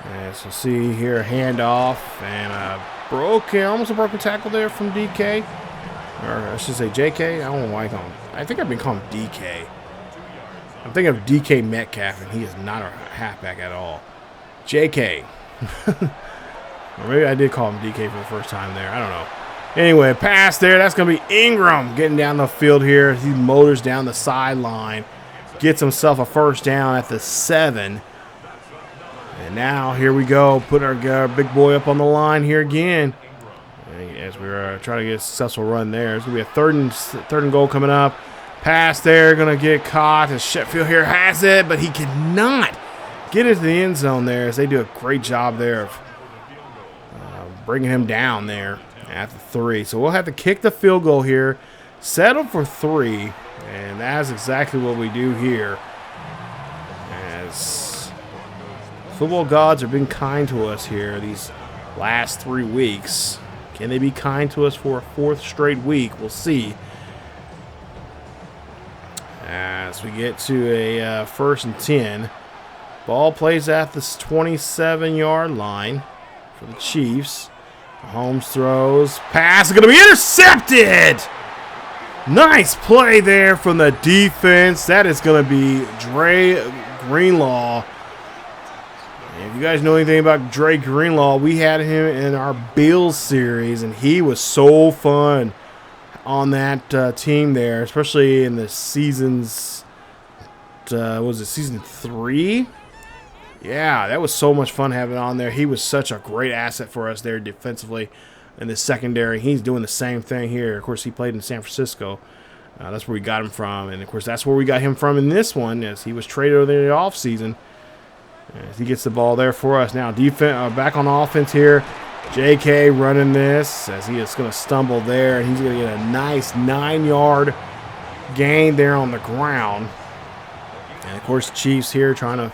As we'll see here, a handoff and almost a broken tackle there from DK. Or I should say JK. I don't know why I call him. I think I've been calling him DK. I'm thinking of DK Metcalf, and he is not a halfback at all. JK. Or maybe I did call him DK for the first time there. I don't know. Anyway, pass there. That's going to be Ingram getting down the field here. He motors down the sideline. Gets himself a 1st down at the 7. And now here we go. Put our big boy up on the line here again. As we're trying to get a successful run there. It's going to be a third and goal coming up. Pass there, going to get caught. As Sheffield here has it, but he cannot get into the end zone there. As they do a great job there of bringing him down there at the 3. So we'll have to kick the field goal here. Settle for 3. And that's exactly what we do here. As football gods are being kind to us here these last 3 weeks. Can they be kind to us for a 4th straight week? We'll see. As we get to a 1st and 10. Ball plays at the 27-yard line for the Chiefs. Mahomes throws. Pass is going to be intercepted. Nice play there from the defense. That is going to be Dre Greenlaw. If you guys know anything about Dre Greenlaw, we had him in our Bills series, and he was so fun on that team there, especially in the seasons. Was it season 3? Yeah, that was so much fun having on there. He was such a great asset for us there defensively in the secondary. He's doing the same thing here. Of course, he played in San Francisco. That's where we got him from, and of course, that's where we got him from in this one, as he was traded over there in the offseason. As he gets the ball there for us. Now back on offense here. JK running this as he is going to stumble there. And he's going to get a nice 9-yard gain there on the ground. And, of course, the Chiefs here trying to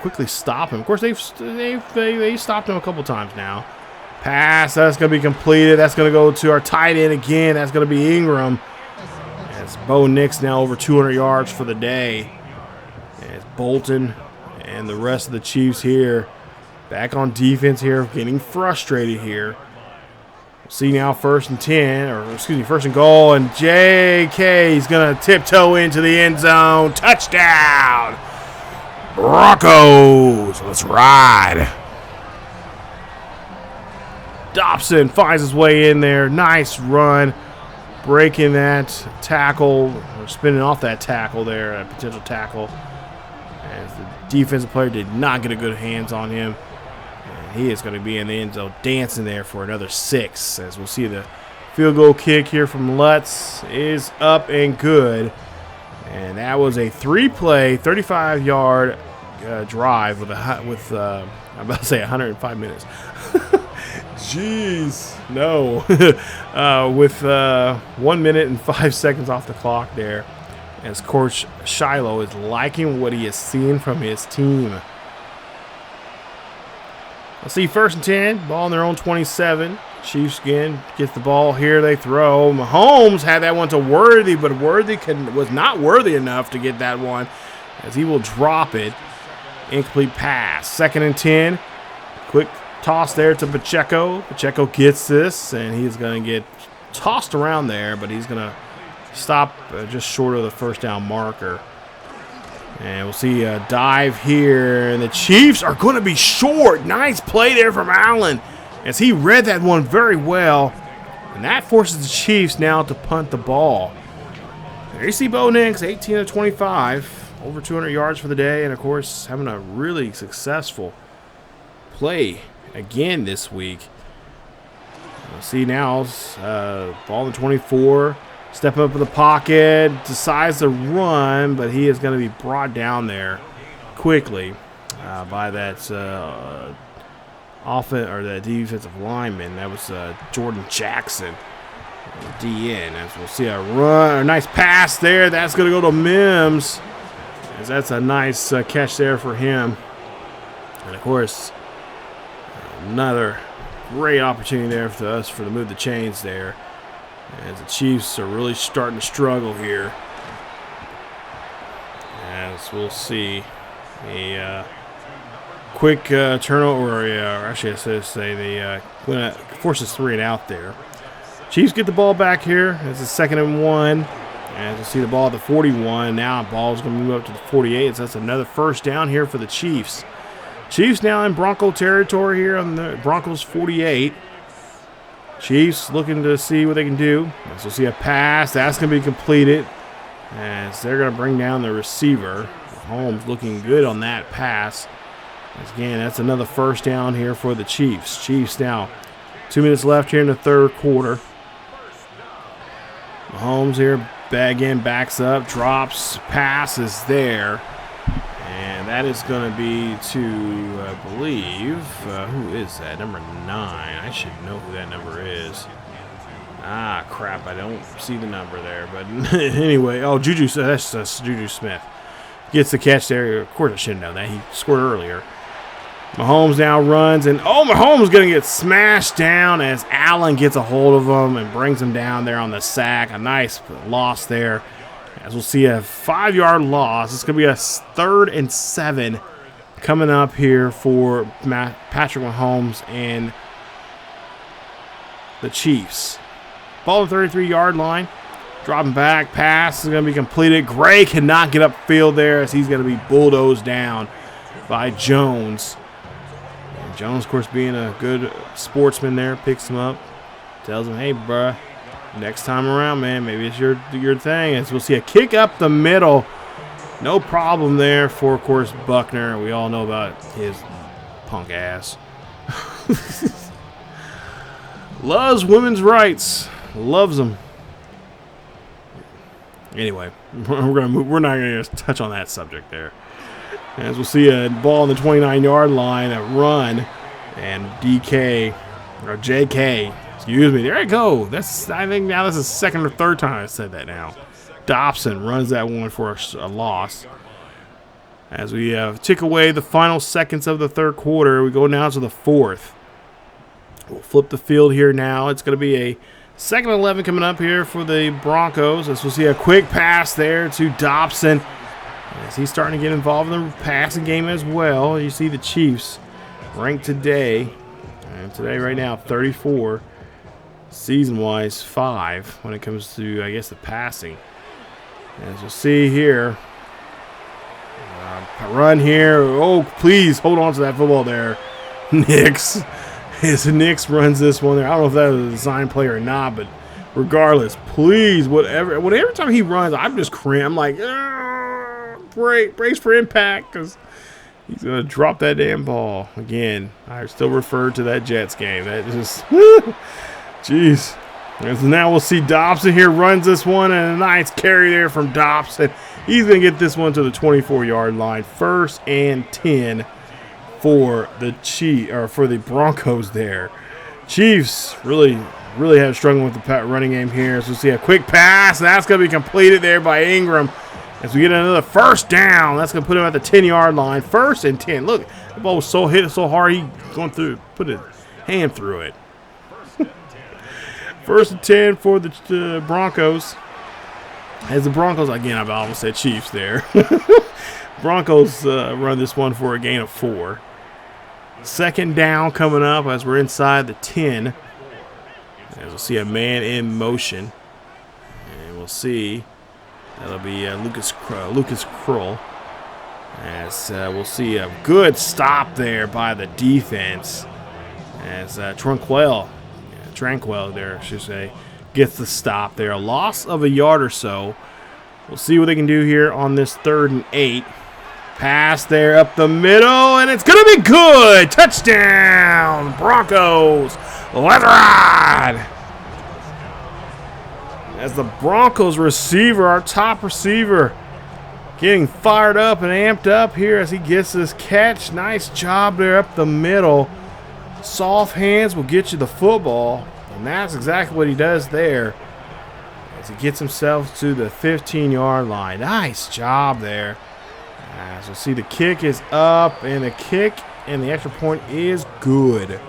quickly stop him. Of course, they've stopped him a couple times now. Pass, that's going to be completed. That's going to go to our tight end again. That's going to be Ingram. As Bo Nix now over 200 yards for the day. As Bolton and the rest of the Chiefs here back on defense here, getting frustrated here. See now 1st and 10, or excuse me, 1st and goal, and JK is going to tiptoe into the end zone. Touchdown! Broncos! Let's ride. Dobson finds his way in there. Nice run. Breaking that tackle, or spinning off that tackle there, a potential tackle. As the defensive player did not get a good hands on him. And he is going to be in the end zone dancing there for another 6. As we'll see, the field goal kick here from Lutz is up and good. And that was a 3-play, 35-yard drive with I'm about to say 105 minutes. Jeez, no. With 1 minute and 5 seconds off the clock there. As Coach Shiloh is liking what he has seen from his team. Let's see, 1st and 10, ball on their own 27. Chiefs again gets the ball here. They throw. Mahomes had that one to Worthy, but Worthy was not worthy enough to get that one, as he will drop it. Incomplete pass. 2nd and 10. Quick toss there to Pacheco. Pacheco gets this, and he's going to get tossed around there, but he's going to stop just short of the 1st down marker. And we'll see a dive here, and the Chiefs are going to be short. Nice play there from Allen, as he read that one very well. And that forces the Chiefs now to punt the ball. There you see Bo Nix, 18 of 25, over 200 yards for the day, and of course having a really successful play again this week. We'll see now, ball in 24, stepping up in the pocket, decides to run, but he is going to be brought down there quickly by that that defensive lineman. That was Jordan Jackson, DN. As we'll see a nice pass there. That's going to go to Mims, as that's a nice catch there for him. And of course, another great opportunity there for us to move the chains there, as the Chiefs are really starting to struggle here. As we'll see a quick turnover, or actually I should say they forces 3 and out there. Chiefs get the ball back here. It's a 2nd and 1. As we'll see the ball at the 41. Now the ball is going to move up to the 48. So that's another first down here for the Chiefs. Chiefs now in Bronco territory here on the Broncos 48. Chiefs looking to see what they can do. As we'll see a pass. That's going to be completed, as they're going to bring down the receiver. Holmes looking good on that pass. Again, that's another first down here for the Chiefs. Chiefs now 2 minutes left here in the third quarter. Mahomes here again backs up, drops, passes there. And that is going to be to, I believe, who is that? Number 9. I should know who that number is. Ah, crap, I don't see the number there. But anyway, oh, Juju, that's Juju Smith. Gets the catch there. Of course I should have known that. He scored earlier. Mahomes now runs, and Mahomes is going to get smashed down as Allen gets a hold of him and brings him down there on the sack. A nice loss there. As we'll see a 5-yard loss. It's going to be a 3rd and 7 coming up here for Patrick Mahomes and the Chiefs. Ball at the 33-yard line. Dropping back. Pass is going to be completed. Gray cannot get upfield there, as he's going to be bulldozed down by Jones. And Jones, of course, being a good sportsman there, picks him up. Tells him, hey, bruh, next time around, man, maybe it's your thing. As we'll see a kick up the middle. No problem there for, of course, Buckner. We all know about his punk ass. Loves women's rights. Loves them. Anyway, we're not going to touch on that subject there. As we'll see a ball on the 29-yard line, a run, and JK, excuse me, there you go. I think now this is the 2nd or 3rd time I said that now. Dobson runs that one for a loss. As we tick away the final seconds of the third quarter, we go now to the 4th. We'll flip the field here now. It's going to be a 2nd and 11 coming up here for the Broncos. As we'll see a quick pass there to Dobson, as he's starting to get involved in the passing game as well. You see the Chiefs ranked today, and today right now 34, season-wise 5 when it comes to, I guess, the passing. As you'll see here, run here. Oh, please hold on to that football there, Nix. As Nix runs this one there. I don't know if that was a design play or not, but regardless, please, whatever time he runs, I'm just I'm like, brace for impact, because he's going to drop that damn ball. Again, I still refer to that Jets game. That just, jeez. As now we'll see Dobson here runs this one, and a nice carry there from Dobson. He's going to get this one to the 24-yard line. 1st and 10 for the Broncos there. Chiefs really have struggled with the running game here. So we'll see a quick pass. That's going to be completed there by Ingram. As we get another first down, that's going to put him at the 10-yard line. 1st and 10. Look, the ball was hit so hard, he going through, put his hand through it. 1st and 10 for the Broncos. As the Broncos, again, I've almost said Chiefs there. Broncos run this one for a gain of 4. 2nd down coming up as we're inside the 10. As we'll see a man in motion. And we'll see that'll be Lucas Krull. As we'll see a good stop there by the defense. As Tranquill Tranquil there, I should say, gets the stop there. A loss of a yard or so. We'll see what they can do here on this 3rd and 8. Pass there up the middle, and it's going to be good. Touchdown, Broncos. Let's ride. As the Broncos receiver, our top receiver, getting fired up and amped up here as he gets this catch. Nice job there up the middle. Soft hands will get you the football, and that's exactly what he does there as he gets himself to the 15-yard line. Nice job there. As you'll see, the kick is up, and the kick and the extra point is good.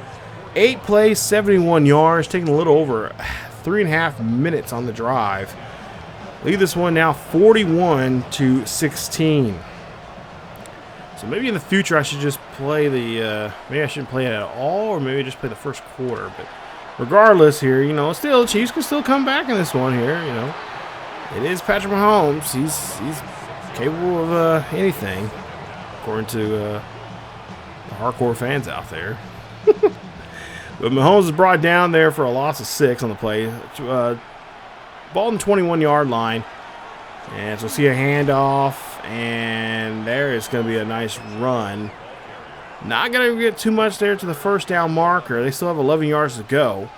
8 plays, 71 yards, taking a little over 3.5 minutes on the drive. Lead this one now 41-16. So maybe in the future I should just play the, maybe I shouldn't play it at all, or maybe just play the first quarter. But regardless here, you know, still, Chiefs can still come back in this one here, you know. It is Patrick Mahomes. He's capable of anything, according to the hardcore fans out there. But Mahomes is brought down there for a loss of 6 on the play. Ball on the 21-yard line. And so we'll see a handoff, and there is going to be a nice run. Not going to get too much there to the first down marker. They still have 11 yards to go.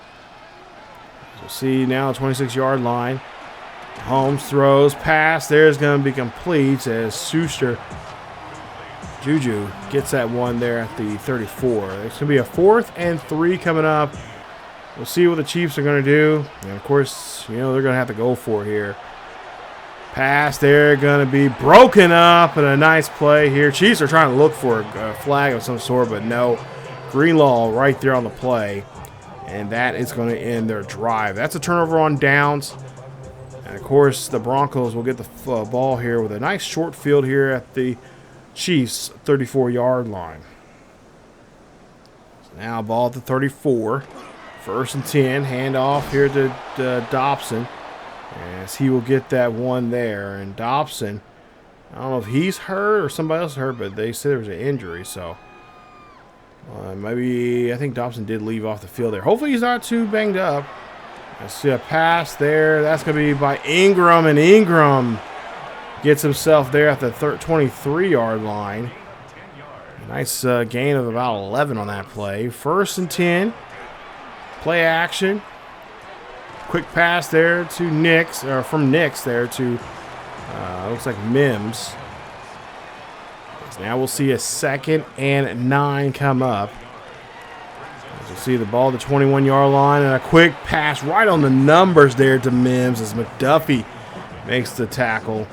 So we'll see now 26-yard line. Holmes throws, pass. There's going to be complete as Juju gets that one there at the 34. It's going to be a 4th and 3 coming up. We'll see what the Chiefs are going to do. And, of course, you know, they're going to have to go for it here. Pass there going to be broken up, and a nice play here. Chiefs are trying to look for a flag of some sort, but no. Greenlaw right there on the play. And that is going to end their drive. That's a turnover on downs. And, of course, the Broncos will get the ball here with a nice short field here at the Chiefs' 34-yard line. So now ball at the 34. 1st and 10. Handoff here to Dobson. As he will get that one there. And Dobson, I don't know if he's hurt or somebody else hurt, but they said there was an injury. So maybe I think Dobson did leave off the field there. Hopefully he's not too banged up. I see a pass there. That's going to be by Ingram, and Ingram gets himself there at the 23-yard line. Nice gain of about 11 on that play. 1st and 10. Play action. Quick pass there to Nix, or from Nix there to, looks like Mims. So now we'll see a 2nd and 9 come up. As you'll see the ball at the 21-yard line, and a quick pass right on the numbers there to Mims as McDuffie makes the tackle.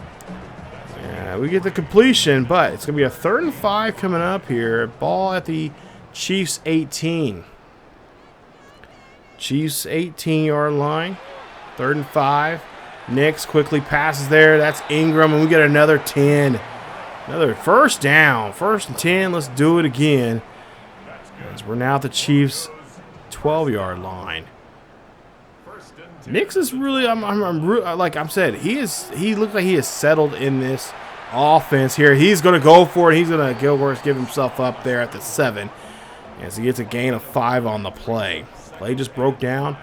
We get the completion, but it's going to be a 3rd and 5 coming up here. Ball at the Chiefs' 18. Chiefs 18-yard line. 3rd and 5. Nix quickly passes there. That's Ingram, and we get another 10. Another first down. 1st and 10. Let's do it again. As we're now at the Chiefs' 12-yard line. Nix is really, like I said, he looks like he is settled in this offense here. He's going to go for it. He's going to give himself up there at the 7 as he gets a gain of 5 on the play. Play just broke down,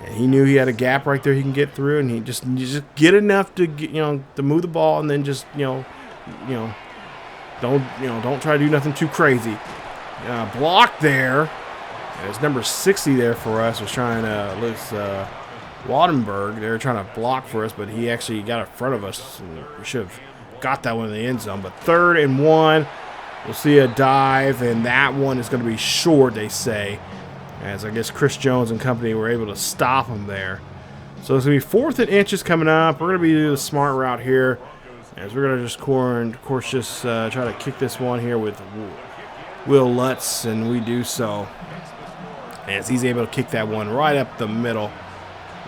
and he knew he had a gap right there he can get through, and you just get enough to get, to move the ball, and then just don't try to do nothing too crazy. Block there. There's number 60 there for us. Was trying to Wattenberg. They were trying to block for us, but he actually got in front of us, and we should have got that one in the end zone. But 3rd and 1. We'll see a dive, and that one is going to be short, they say. As I guess Chris Jones and company were able to stop him there. So it's going to be 4th and inches coming up. We're going to be doing the smart route here. As we're going to just, of course, just try to kick this one here with Will Lutz, and we do so. As he's able to kick that one right up the middle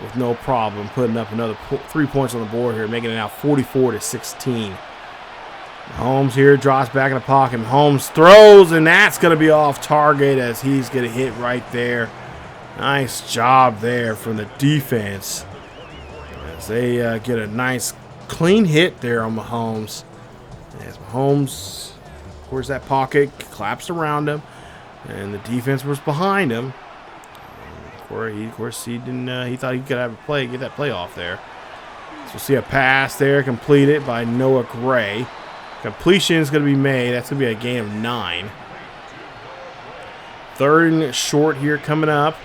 with no problem, putting up another 3 points on the board here, making it now 44-16. Holmes here drops back in the pocket. Holmes throws, and that's going to be off target as he's going to hit right there. Nice job there from the defense as they get a nice clean hit there on Mahomes. As Mahomes, of course, that pocket collapsed around him, and the defense was behind him. And of Of course, he didn't. He thought he could have a play, get that play off there. So we'll see a pass there completed by Noah Gray. Completion is going to be made. That's going to be a gain of 9. 3rd and short here coming up.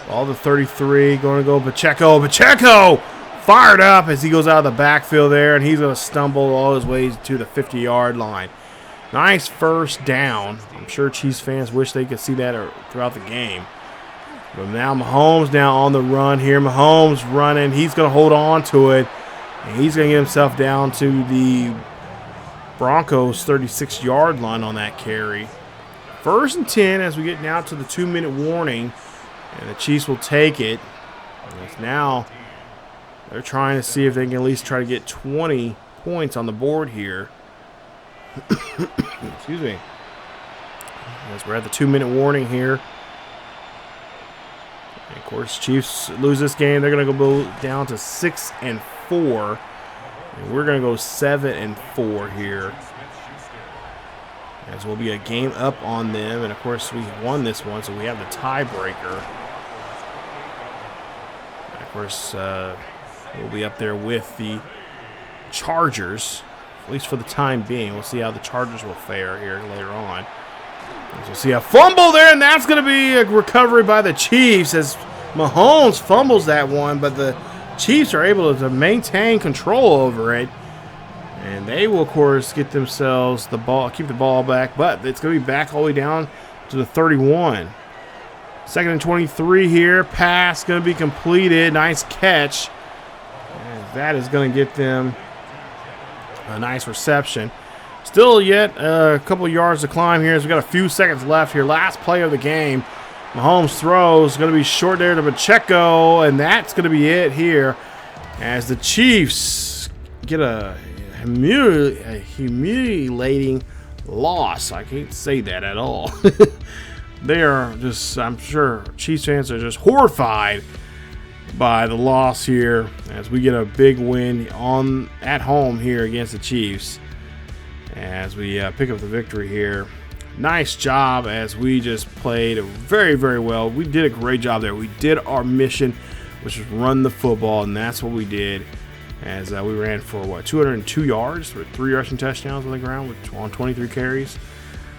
All the 33 going to go Pacheco. Pacheco fired up as he goes out of the backfield there, and he's going to stumble all his way to the 50-yard line. Nice first down. I'm sure Chiefs fans wish they could see that throughout the game. But now Mahomes now on the run here. Mahomes running. He's going to hold on to it. And he's going to get himself down to the Broncos 36-yard line on that carry. 1st and 10 as we get now to the 2-minute warning. And the Chiefs will take it. And now they're trying to see if they can at least try to get 20 points on the board here. Excuse me. As we're at the 2-minute warning here. And of course, Chiefs lose this game. They're going to go down to 6-4. And we're going to go 7-4 here. As will be a game up on them. And of course, we won this one, so we have the tiebreaker. And of course, we'll be up there with the Chargers, at least for the time being. We'll see how the Chargers will fare here later on. We'll see a fumble there, and that's going to be a recovery by the Chiefs as Mahomes fumbles that one, but the Chiefs are able to maintain control over it. And they will, of course, get themselves the ball, keep the ball back, but it's going to be back all the way down to the 31. 2nd and 23 here. Pass going to be completed. Nice catch. And that is going to get them a nice reception. Still yet a couple yards to climb here as we've got a few seconds left here. Last play of the game. Mahomes throws. Going to be short there to Pacheco, and that's going to be it here as the Chiefs get a humiliating loss. I can't say that at all. They are just, I'm sure Chiefs fans are just horrified by the loss here as we get a big win at home here against the Chiefs as we pick up the victory here. Nice job as we just played very, very well. We did a great job there. We did our mission, which was run the football, and that's what we did. As we ran for, 202 yards with 3 rushing touchdowns on the ground on 23 carries.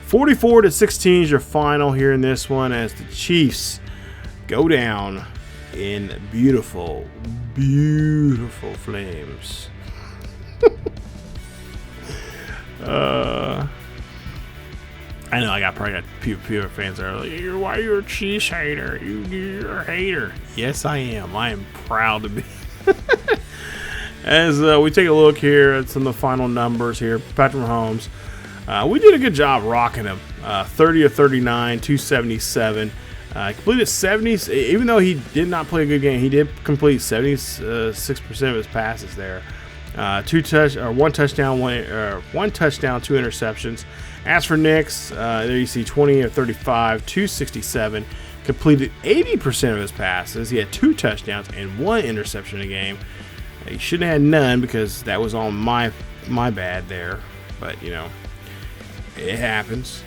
44-16 is your final here in this one as the Chiefs go down in beautiful, beautiful flames. I know I probably got fewer fans that are like, why are you a Chiefs hater? You're a hater. Yes, I am. I am proud to be. As we take a look here at some of the final numbers here, Patrick Mahomes, we did a good job rocking him. 30 of 39, 277. Completed 70s, even though he did not play a good game, he did complete 76% of his passes there. One touchdown, 2 interceptions. As for Nick's, there you see 20 of 35, 267. Completed 80% of his passes. He had 2 touchdowns and 1 interception a game. He shouldn't have had none because that was on my bad there. But, you know, it happens.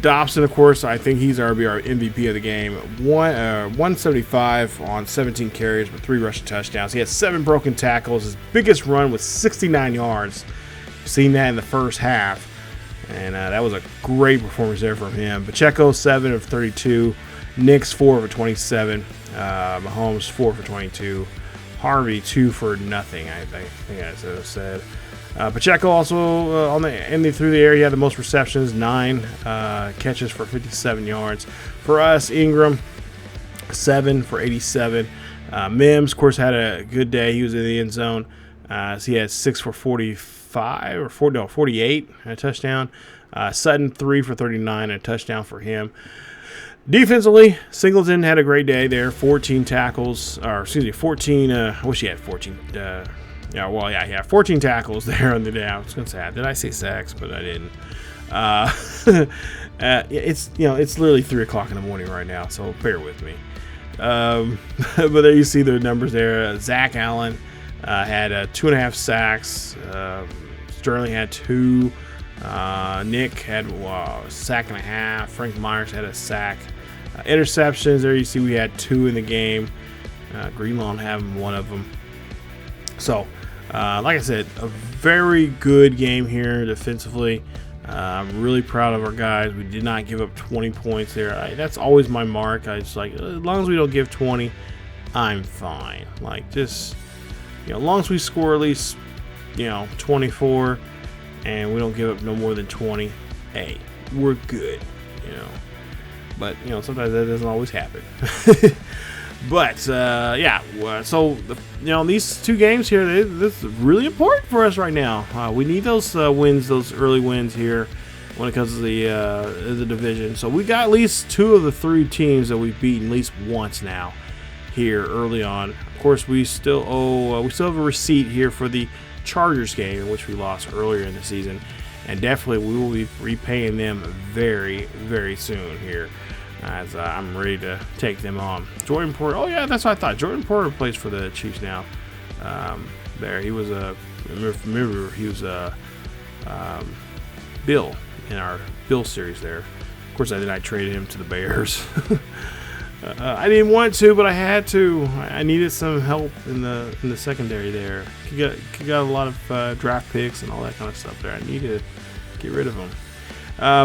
Dobson, of course, I think he's our MVP of the game. 175 on 17 carries with 3 rushing touchdowns. He had 7 broken tackles. His biggest run was 69 yards. Seen that in the first half. And that was a great performance there from him. Pacheco, 7 of 32. Nix, 4 for 27. Mahomes, 4 for 22. Harvey, 2 for nothing, I think I said. Pacheco also through the air, he had the most receptions, 9 catches for 57 yards. For us, Ingram, 7 for 87. Mims, of course, had a good day. He was in the end zone. So he had 6 for 48, and a touchdown. Sutton, 3 for 39, and a touchdown for him. Defensively, Singleton had a great day there. 14 tackles, I wish he had 14. 14 tackles there on the day. I was going to say, did I say sacks? But I didn't. It's literally 3 o'clock in the morning right now, so bear with me. But there you see the numbers there. Zach Allen had 2.5 sacks. Sterling had 2. Nick had a sack and a half. Frank Myers had a sack. Interceptions, there you see we had 2 in the game. Greenlaw having 1 of them. So, like I said, a very good game here defensively. I'm really proud of our guys. We did not give up 20 points there. That's always my mark. I just like, as long as we don't give 20, I'm fine. Like, just, as long as we score at least, 24, and we don't give up no more than 20, hey, we're good, But, sometimes that doesn't always happen. But, so, these 2 games here, this is really important for us right now. We need those wins, those early wins here when it comes to the division. So we got at least 2 of the 3 teams that we've beaten at least once now here early on. Of course, we still have a receipt here for the Chargers game, in which we lost earlier in the season. And definitely we will be repaying them very, very soon here, as I'm ready to take them on. Jordan Porter, oh yeah, that's what I thought. Jordan Porter plays for the Chiefs now. There, he was remember he was Bill in our Bill series there. Of course, I traded him to the Bears. I didn't want to, but I had to. I needed some help in the secondary there. He got a lot of draft picks and all that kind of stuff there. I needed to get rid of him.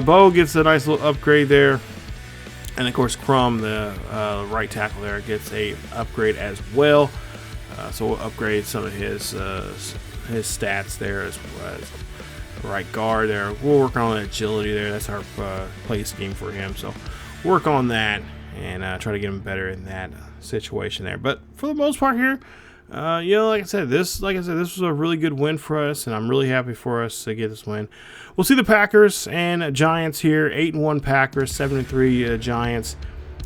Bo gets a nice little upgrade there. And of course, Crum, the right tackle there, gets a upgrade as well. So we'll upgrade some of his stats there as well as right guard there. We'll work on agility there. That's our play scheme for him. So work on that and try to get him better in that situation there. But for the most part here, like I said, this was a really good win for us, and I'm really happy for us to get this win. We'll see the Packers and Giants here. 8-1 Packers, 7-3 Giants,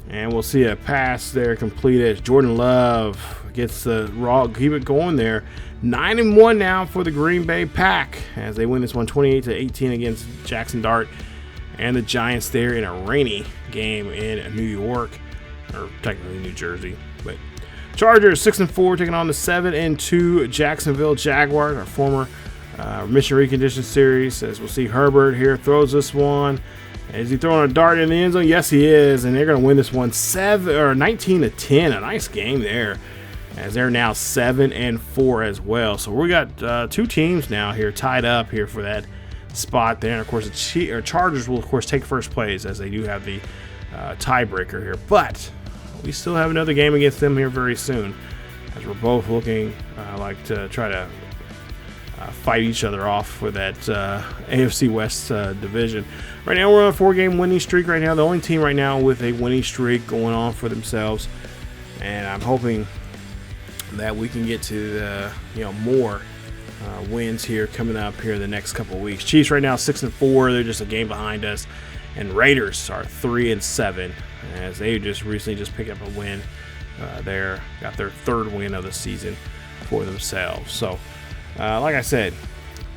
and we'll see a pass there completed. Jordan Love gets the keep it going there. 9-1 now for the Green Bay Pack as they win this one 28-18 against Jackson Dart and the Giants there in a rainy game in New York, or technically New Jersey, but. Chargers 6-4 taking on the 7-2 Jacksonville Jaguars, our former Mission Recondition series. As we'll see, Herbert here throws this one. Is he throwing a dart in the end zone? Yes, he is, and they're going to win this one 19-10. A nice game there, as they're now 7-4 as well. So we got 2 teams now here tied up here for that spot there. And of course, the Chargers will of course take first place, as they do have the tiebreaker here, but we still have another game against them here very soon, as we're both looking like to try to fight each other off for that AFC West division. Right now we're on a 4-game winning streak right now. The only team right now with a winning streak going on for themselves, and I'm hoping that we can get to more wins here coming up here in the next couple of weeks. Chiefs right now 6-4. They're just a game behind us, and Raiders are 3-7. As they recently picked up a win there, got their 3rd win of the season for themselves. So, like I said,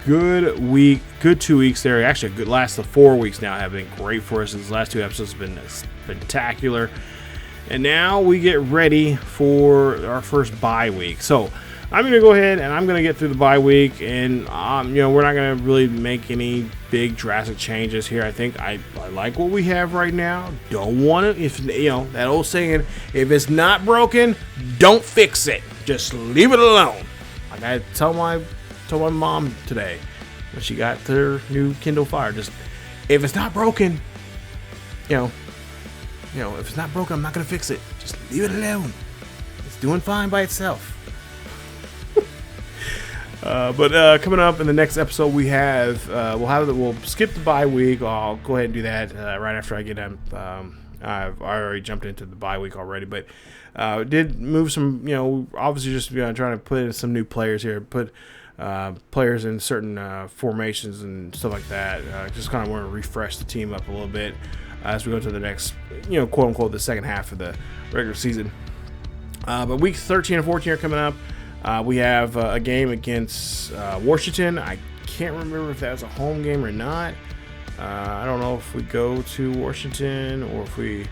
good 2 weeks there. Actually, a good last 4 weeks now have been great for us. These last 2 episodes have been spectacular. And now we get ready for our first bye week. So, I'm going to go ahead and I'm going to get through the bye week, and we're not going to really make any big drastic changes here. I think I like what we have right now. Don't want it. If that old saying, if it's not broken, don't fix it. Just leave it alone. Like I told my mom today when she got her new Kindle Fire, just if it's not broken, if it's not broken, I'm not going to fix it. Just leave it alone. It's doing fine by itself. But coming up in the next episode, we'll skip the bye week. I'll go ahead and do that right after I get done. I already jumped into the bye week already, but did move some. Obviously just trying to put in some new players here, put players in certain formations and stuff like that. Just kind of want to refresh the team up a little bit as we go to the next, quote unquote, the second half of the regular season. But weeks 13 and 14 are coming up. We have a game against Washington. I can't remember if that's a home game or not. I don't know if we go to Washington or if we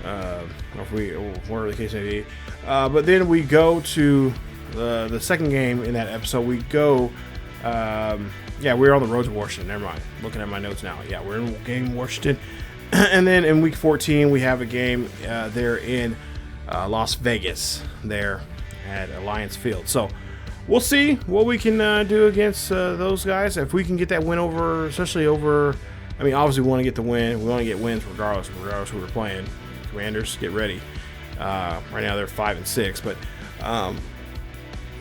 whatever the case may be. But then we go to the second game in that episode. We go, we're on the road to Washington. Never mind. Looking at my notes now. Yeah, we're in game Washington. And then in week 14, we have a game there in Las Vegas, there at Alliance Field. So we'll see what we can do against those guys. If we can get that win over, especially over, I mean, obviously we want to get the win. We want to get wins regardless who we're playing. Commanders, get ready. Right now they're 5-6,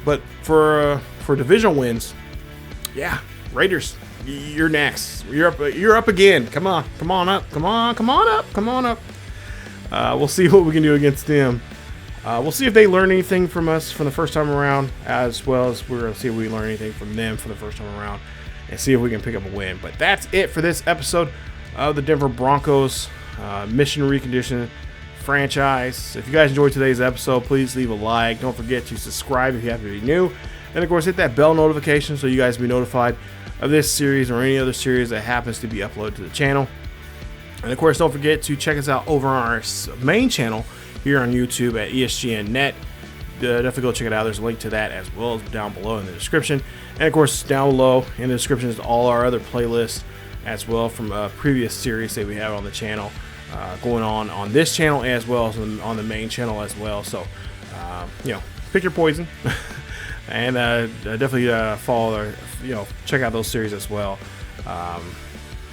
but for divisional wins, yeah, Raiders, you're next. You're up again. Come on up. We'll see what we can do against them. We'll see if they learn anything from us from the first time around, as well as we're going to see if we learn anything from them for the first time around, and see if we can pick up a win. But that's it for this episode of the Denver Broncos Mission Recondition franchise. If you guys enjoyed today's episode, please leave a like. Don't forget to subscribe if you happen to be new, and of course hit that bell notification so you guys will be notified of this series or any other series that happens to be uploaded to the channel. And of course, don't forget to check us out over on our main channel here on YouTube at ESGNet. Definitely go check it out. There's a link to that as well as down below in the description. And of course, down below in the description is all our other playlists as well from previous series that we have on the channel, going on this channel as well as on the main channel as well. So, pick your poison. And definitely follow, check out those series as well.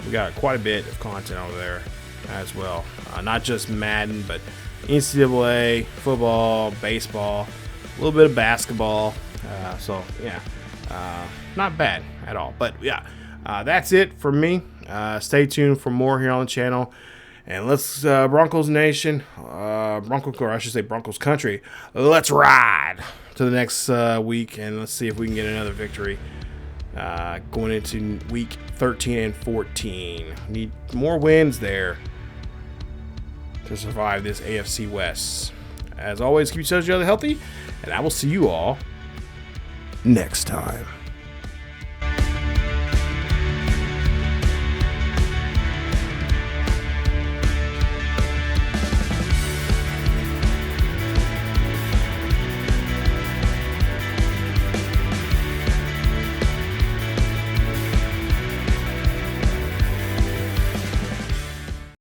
We got quite a bit of content over there as well. Not just Madden, but NCAA, football, baseball, a little bit of basketball. Not bad at all. But yeah, that's it for me. Stay tuned for more here on the channel. And let's, Broncos Nation, Broncos Country, let's ride to the next week, and let's see if we can get another victory going into week 13 and 14. Need more wins there to survive this AFC West. As always, keep yourselves healthy, and I will see you all next time.